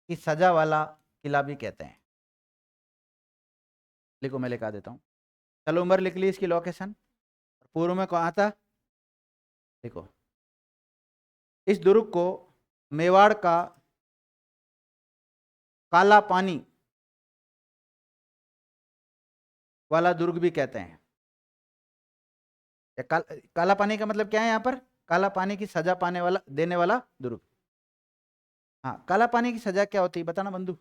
की सजा वाला किला भी कहते हैं। लिखो, मैं लिखा देता हूँ। सलूम्बर लिख ली इसकी लोकेशन। पूर्व में कहाँ था? देखो, इस दुर्ग को मेवाड़ का काला पानी वाला दुर्ग भी कहते हैं। काला पानी का मतलब क्या है यहाँ पर? काला पानी की सजा पाने वाला, देने वाला दुर्ग। हाँ, काला पानी की सजा क्या होती है बताना बंधु।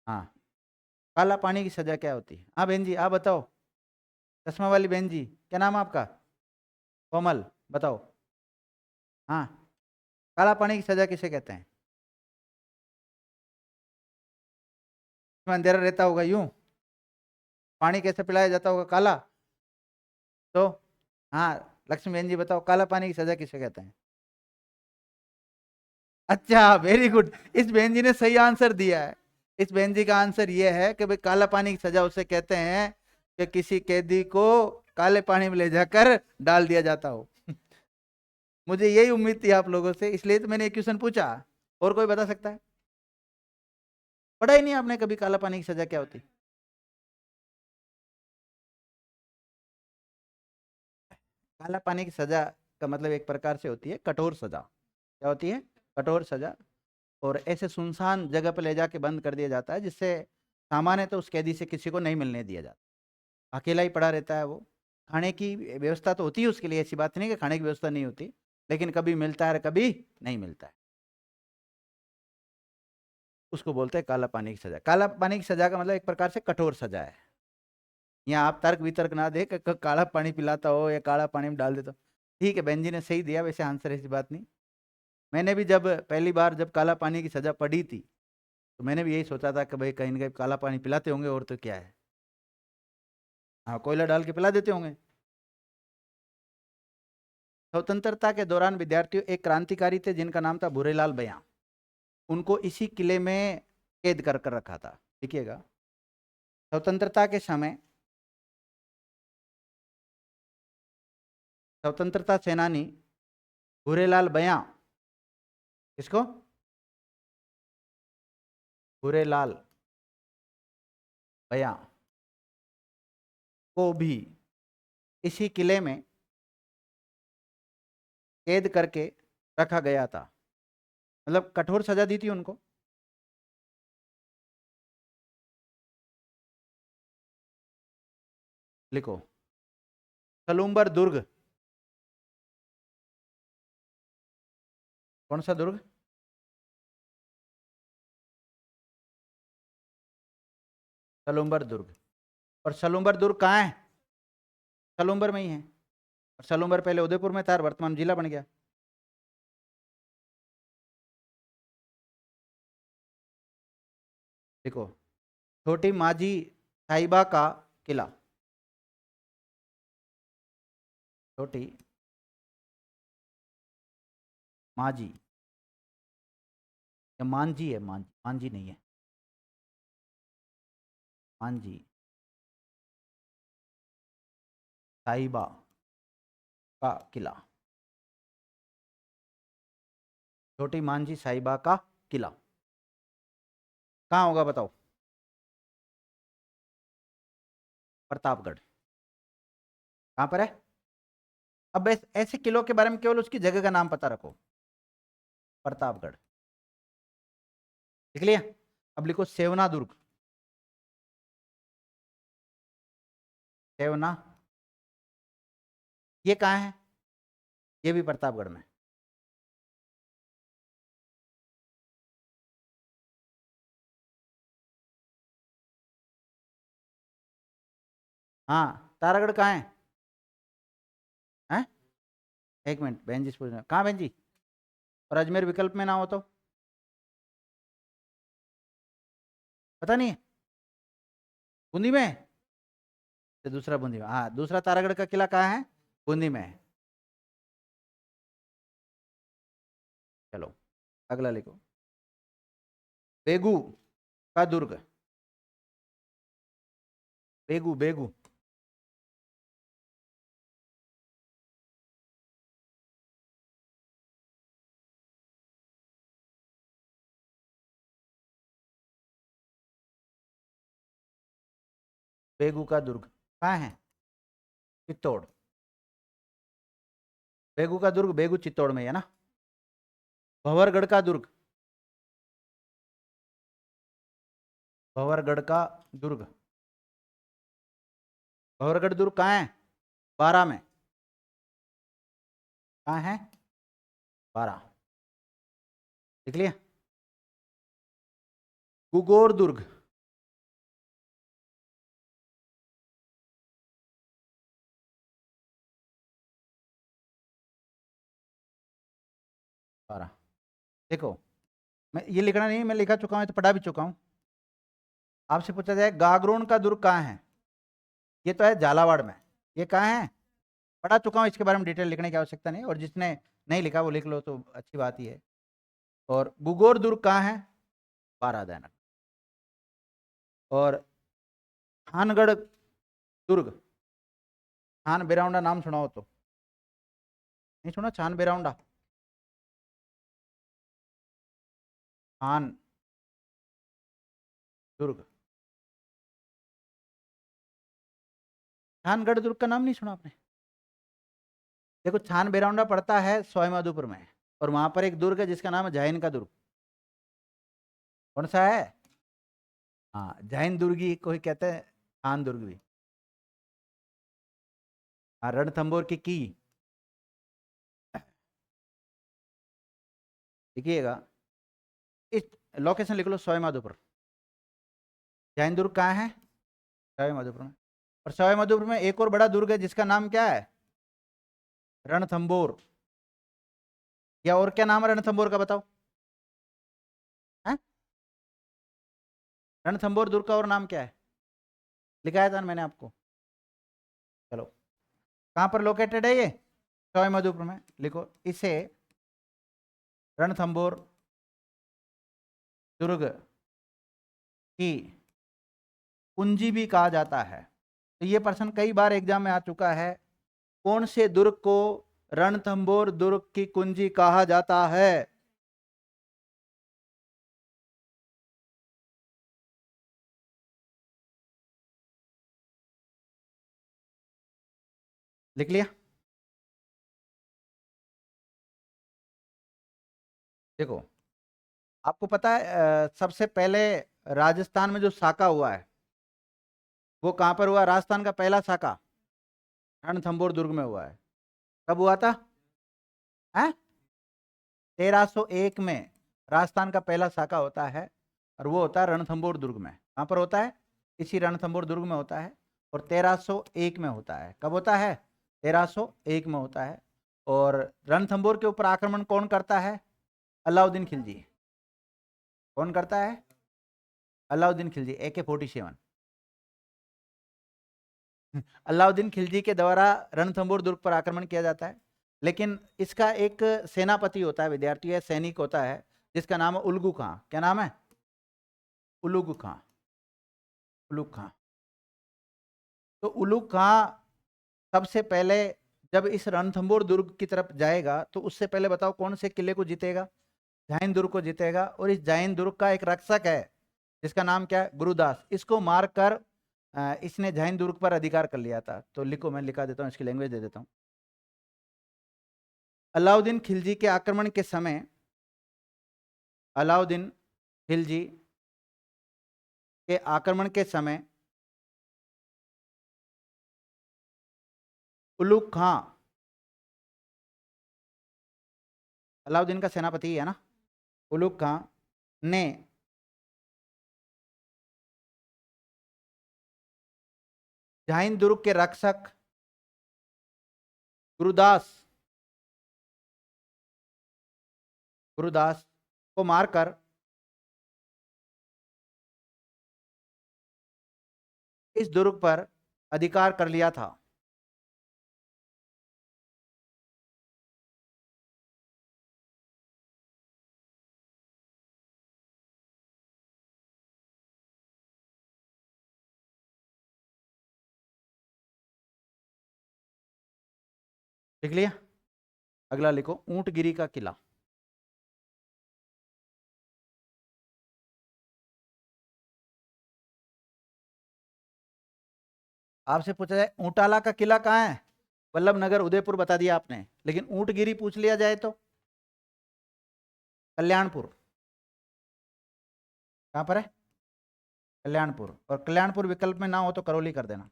हाँ, काला पानी की सजा क्या होती है? हाँ बहन जी, आप बताओ। चश्मा वाली बहन जी, क्या नाम है आपका? कोमल, बताओ। हाँ, काला पानी की सजा किसे कहते हैं? इसमें अंधेरा रहता होगा, यूं पानी कैसे पिलाया जाता होगा काला? तो हाँ, लक्ष्मी बहन जी बताओ, काला पानी की सजा किसे कहते हैं? अच्छा, वेरी गुड, इस बहन जी ने सही आंसर दिया है। इस बहन जी का आंसर ये है कि भाई काला पानी की सजा उसे कहते हैं कि किसी कैदी को काले पानी में ले जाकर डाल दिया जाता हो। मुझे यही उम्मीद थी आप लोगों से, इसलिए तो मैंने एक क्वेश्चन पूछा। और कोई बता सकता है? पढ़ा ही नहीं आपने कभी काला पानी की सजा क्या होती? काला पानी की सजा का मतलब एक प्रकार से होती है कठोर सजा। क्या होती है? कठोर सजा। और ऐसे सुनसान जगह पर ले जाके बंद कर दिया जाता है, जिससे सामान्य तो उस कैदी से किसी को नहीं मिलने दिया जाता, अकेला ही पड़ा रहता है वो। खाने की व्यवस्था तो होती है उसके लिए, ऐसी बात नहीं कि खाने की व्यवस्था नहीं होती, लेकिन कभी मिलता है कभी नहीं मिलता है। उसको बोलते हैं काला पानी की सजा। काला पानी की सजा का मतलब एक प्रकार से कठोर सजा है। यहाँ आप तर्क वितर्क ना दे कि काला पानी पिलाता हो या काला पानी में डाल देता हो। ठीक है, बहन जी ने सही दिया, वैसे आंसर ऐसी बात नहीं। मैंने भी जब पहली बार जब काला पानी की सजा पढ़ी थी, तो मैंने भी यही सोचा था कि भाई कहीं ना कहीं काला पानी पिलाते होंगे, और तो क्या है। हाँ, कोयला डाल के पिला देते होंगे। स्वतंत्रता के दौरान विद्यार्थियों एक क्रांतिकारी थे जिनका नाम था भूरेलाल बयां। उनको इसी किले में कैद कर कर रखा था। देखिएगा, स्वतंत्रता के समय स्वतंत्रता सेनानी भूरेलाल बयां, किसको? भूरेलाल बयां को भी इसी किले में कैद करके रखा गया था। मतलब कठोर सजा दी थी उनको। लिखो, सलूम्बर दुर्ग। कौन सा दुर्ग? सलूम्बर दुर्ग। और सलूम्बर दुर्ग कहाँ है? सलूम्बर में ही है। और सलूम्बर पहले उदयपुर में था और वर्तमान जिला बन गया। देखो, छोटी माझी साहिबा का किला। छोटी माझी, या मांझी है, मांझी नहीं है, मांझी साहिबा का किला। छोटी मांझी साहिबा का किला कहाँ होगा बताओ? प्रतापगढ़। कहाँ पर है? अब ऐसे किलों के बारे में केवल उसकी जगह का नाम पता रखो। प्रतापगढ़। लिख लिया? अब लिखो सेवना दुर्ग। सेवना, ये कहाँ है? ये भी प्रतापगढ़ में। हाँ, तारागढ़ कहाँ है? हैं? एक मिनट, बहन जी से पूछना कहाँ बहन जी, और अजमेर विकल्प में ना हो तो पता नहीं है, बूंदी में है? तो दूसरा बूंदी में, हाँ दूसरा तारागढ़ का किला कहाँ है, बूंदी में है। चलो अगला लिखो, बेगू का दुर्ग, बेगू बेगू, बेगू का दुर्ग कहाँ है, चित्तौड़, बेगू का दुर्ग बेगू चित्तौड़ में है ना। भंवरगढ़ का दुर्ग, भंवरगढ़ का दुर्ग, भंवरगढ़ दुर्ग कहाँ है, बारा में, कहाँ है, बारा, देख लिया। गुगोर दुर्ग, बारा, देखो मैं ये लिखना नहीं, मैं लिखा चुका हूँ तो पढ़ा भी चुका हूँ। आपसे पूछा जाए गागरोन का दुर्ग कहाँ है, ये तो है झालावाड़ में, ये कहाँ है, पढ़ा चुका हूँ, इसके बारे में डिटेल लिखने की आवश्यकता नहीं, और जिसने नहीं लिखा वो लिख लो तो अच्छी बात ही है। और गुगोर दुर्ग कहाँ है, बारादैना। और थानगढ़ दुर्ग, थान बिराउंडा नाम सुना हो तो, नहीं सुना, छान बिराउंडा, थान दुर्ग, थानगढ़ दुर्ग का नाम नहीं सुना आपने। देखो छान बिराउंडा पड़ता है सवाईमाधोपुर में, और वहां पर एक दुर्ग है जिसका नाम है जैन का दुर्ग, कौन सा है, हाँ जैन दुर्गी कोई कहते हैं, थान दुर्ग भी, हाँ रणथंबोर की लिखिएगा, इस लोकेशन लिख लो सवाईमाधोपुर, जैन दुर्ग कहाँ है, सवाईमाधोपुर में। और सवाईमाधोपुर में एक और बड़ा दुर्ग है जिसका नाम क्या है, रणथंबोर, या और क्या नाम है रणथंबोर का बताओ, है रणथंबोर दुर्ग का और नाम क्या है, लिखाया था ना मैंने आपको। चलो कहाँ पर लोकेटेड है ये, सवाईमाधोपुर में, लिखो इसे रणथंबोर दुर्ग की कुंजी भी कहा जाता है। तो ये प्रश्न कई बार एग्जाम में आ चुका है, कौन से दुर्ग को रणथंबोर दुर्ग की कुंजी कहा जाता है, लिख लिया। देखो आपको पता है सबसे पहले राजस्थान में जो साका हुआ है वो कहां पर हुआ, राजस्थान का पहला साका रणथंबोर दुर्ग में हुआ है, कब हुआ था, है 1301 में राजस्थान का पहला साका होता है, और वो होता है रणथंबोर दुर्ग में, कहाँ पर होता है, इसी रणथंबोर दुर्ग में होता है, और 1301 में होता है, कब होता है, 1301 में होता है। और रणथंबोर के ऊपर आक्रमण कौन करता है, अलाउद्दीन खिलजी, कौन करता है, अलाउद्दीन खिलजी AK-47, अलाउद्दीन खिलजी के द्वारा रणथंबोर दुर्ग पर आक्रमण किया जाता है। लेकिन इसका एक सेनापति होता है, विद्यार्थी है, सैनिक होता है, जिसका नाम है उल्गू खां, क्या नाम है, उलुग खां, उलुग खां। तो उलुग खां सबसे पहले जब इस रणथंबोर दुर्ग की तरफ जाएगा तो उससे पहले बताओ कौन से किले को जीतेगा, जैन दुर्ग को जीतेगा, और इस जैन दुर्ग का एक रक्षक है जिसका नाम क्या है, गुरुदास, इसको मारकर इसने जैन दुर्ग पर अधिकार कर लिया था। तो लिखो, मैं लिखा देता हूँ, इसकी लैंग्वेज दे देता हूँ। अलाउद्दीन खिलजी के आक्रमण के समय, अलाउद्दीन खिलजी के आक्रमण के समय उलुग खां, अलाउद्दीन का सेनापति है ना, उलुग खां ने जैन दुर्ग के रक्षक गुरुदास गुरुदास को मारकर इस दुर्ग पर अधिकार कर लिया था। लिख लिया? अगला लिखो, ऊंटगिरी का किला। आपसे पूछा जाए ऊंटाला का किला कहाँ है, वल्लभ नगर उदयपुर बता दिया आपने, लेकिन ऊंटगिरी पूछ लिया जाए तो कल्याणपुर। कहाँ पर है? कल्याणपुर। और कल्याणपुर विकल्प में ना हो तो करौली कर देना।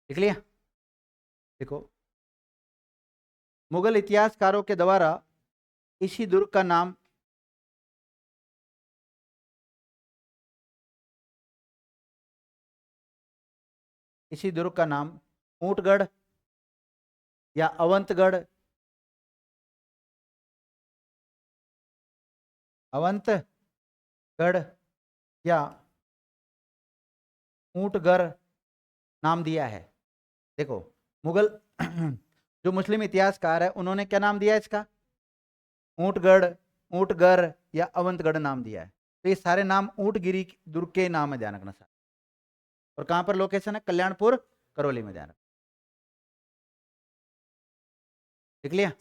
लिख लिया? देखो, मुगल इतिहासकारों के द्वारा इसी दुर्ग का नाम ऊंटगढ़ या अवंतगढ़, अवंतगढ़ या ऊंटगढ़ नाम दिया है। देखो, मुगल जो मुस्लिम इतिहासकार है उन्होंने क्या नाम दिया इसका? ऊंटगढ़, ऊंटगढ़ या अवंतगढ़ नाम दिया है। तो ये सारे नाम ऊंटगिरी दुर्ग के नाम है, ध्यान रखना सर। और कहां पर लोकेशन है? कल्याणपुर, करौली में, ध्यान रखना। लिख लिया?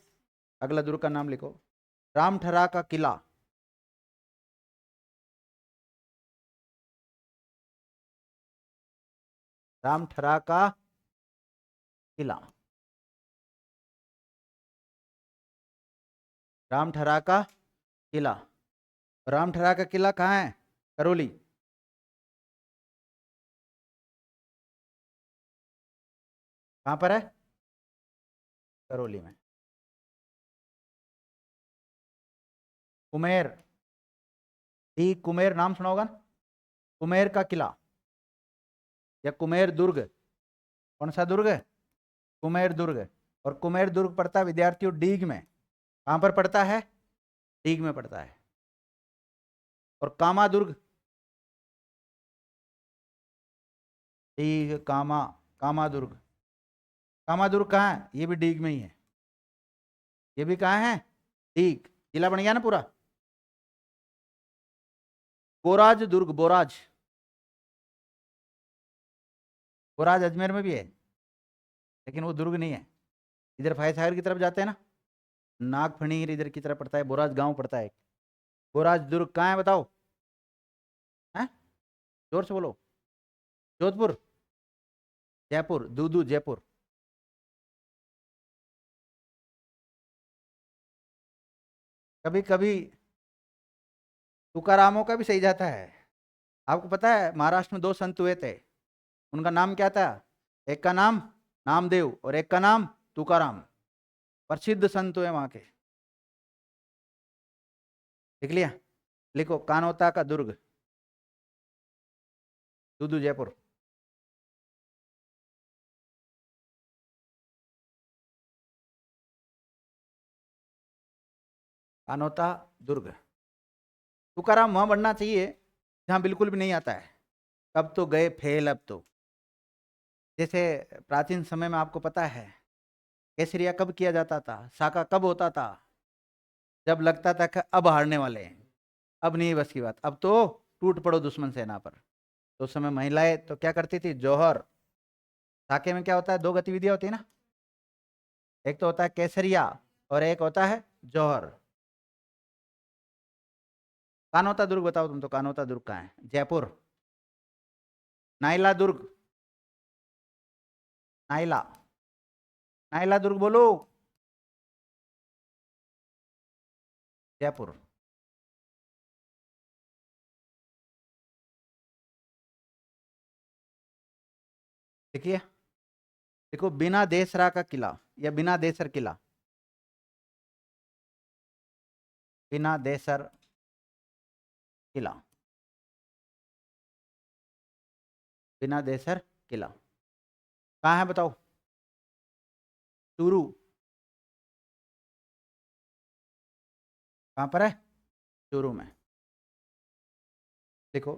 अगला दुर्ग का नाम लिखो, रामठरा का किला। रामठरा का किला, रामठरा का किला। रामठरा का किला कहाँ है? करौली। कहां पर है? करौली में। कुमेर, डी कुमेर नाम सुना होगा ना? कुमेर का किला या कुमेर दुर्ग, कौन सा दुर्ग है? कुमेर दुर्ग। और कुमेर दुर्ग पड़ता है विद्यार्थियों डीग में। कहां पर पड़ता है? डीग में पड़ता है। और कामा दुर्ग, डीग कामा, कामा दुर्ग। कामा दुर्ग कहाँ है? ये भी डीग में ही है। ये भी कहाँ है? डीग। जिला बन गया ना पूरा। बोराज दुर्ग, बोराज, बोराज अजमेर में भी है, लेकिन वो दुर्ग नहीं है। इधर फाय सागर की तरफ जाते हैं ना, नागफणीर इधर की तरफ पड़ता है, बोराज गांव पड़ता है। बोराज दुर्ग कहाँ है बताओ? हैं? जोर से बोलो। जोधपुर, जयपुर, दूदू जयपुर। कभी कभी तुकारामों का भी सही जाता है। आपको पता है महाराष्ट्र में दो संत हुए थे, उनका नाम क्या था? एक का नाम नामदेव और एक का नाम तुकाराम। प्रसिद्ध संत हुए वहां के। लिख लिया? लिखो, कानोता का दुर्ग, दूदू जयपुर। कानोता दुर्ग। तुकाराम वहां बढ़ना चाहिए जहां बिल्कुल भी नहीं आता है। कब तो गए फेल अब तो। जैसे प्राचीन समय में आपको पता है केसरिया कब किया जाता था, साका कब होता था? जब लगता था कि अब हारने वाले हैं, अब नहीं बस की बात, अब तो टूट पड़ो दुश्मन सेना पर। तो उस समय महिलाएं तो क्या करती थी? जौहर। साके में क्या होता है? दो गतिविधियां होती है ना, एक तो होता है केसरिया और एक होता है जौहर। कानोता दुर्ग बताओ तुम तो, कानोता दुर्ग कहाँ है? जयपुर। नाइला दुर्ग, नाइला, नाइला दुर्ग बोलो। जयपुर। देखिए, देखो, बिना देसरा का किला या बिना देसर किला, बिना देसर किला, बिना देसर किला। कहाँ है बताओ? चूरू कहाँ पर है? चूरू में। देखो,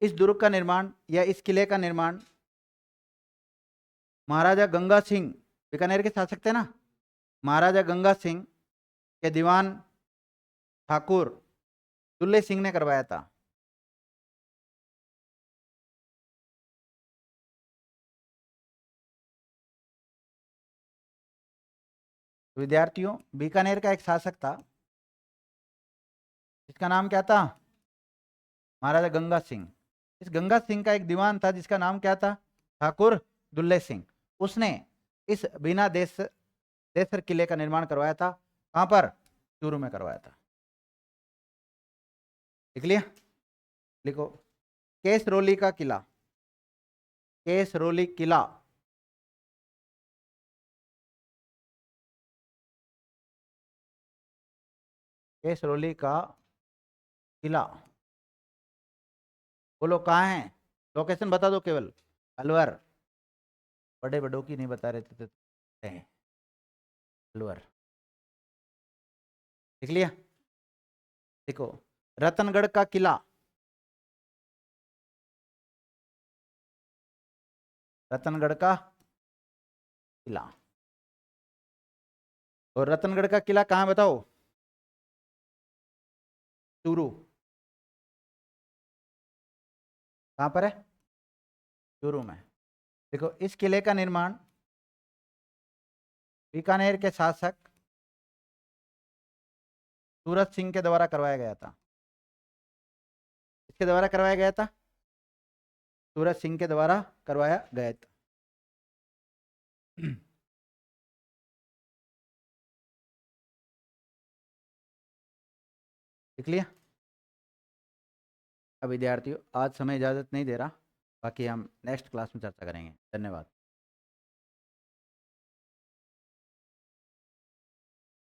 इस दुर्ग का निर्माण या इस किले का निर्माण महाराजा गंगा सिंह, बीकानेर के शासक थे ना, महाराजा गंगा सिंह के दीवान ठाकुर दुल्ले सिंह ने करवाया था। विद्यार्थियों, बीकानेर का एक शासक था जिसका नाम क्या था? महाराजा गंगा सिंह। इस गंगा सिंह का एक दीवान था जिसका नाम क्या था? ठाकुर दुल्ले सिंह। उसने इस बिना देसर किले का निर्माण करवाया था। कहां पर? चूरू में करवाया था। लिख लिया? लिखो, केसरोली का किला। केसरोली किला केसरोली का किला, बोलो कहाँ है? लोकेशन बता दो केवल। अलवर। बड़े बड़ों की नहीं बता रहे थे तो अलवर। लिख लिया? देखो, रतनगढ़ का किला। रतनगढ़ का किला। और रतनगढ़ का किला कहाँ बताओ? चूरू। कहाँ पर है? चूरू में। देखो, इस किले का निर्माण बीकानेर के शासक सूरज सिंह के द्वारा करवाया गया था। इसके द्वारा करवाया गया था? सूरज सिंह के द्वारा करवाया गया था। लिख लिया? अब विद्यार्थियों, आज समय इजाजत नहीं दे रहा, बाकी हम नेक्स्ट क्लास में चर्चा करेंगे। धन्यवाद।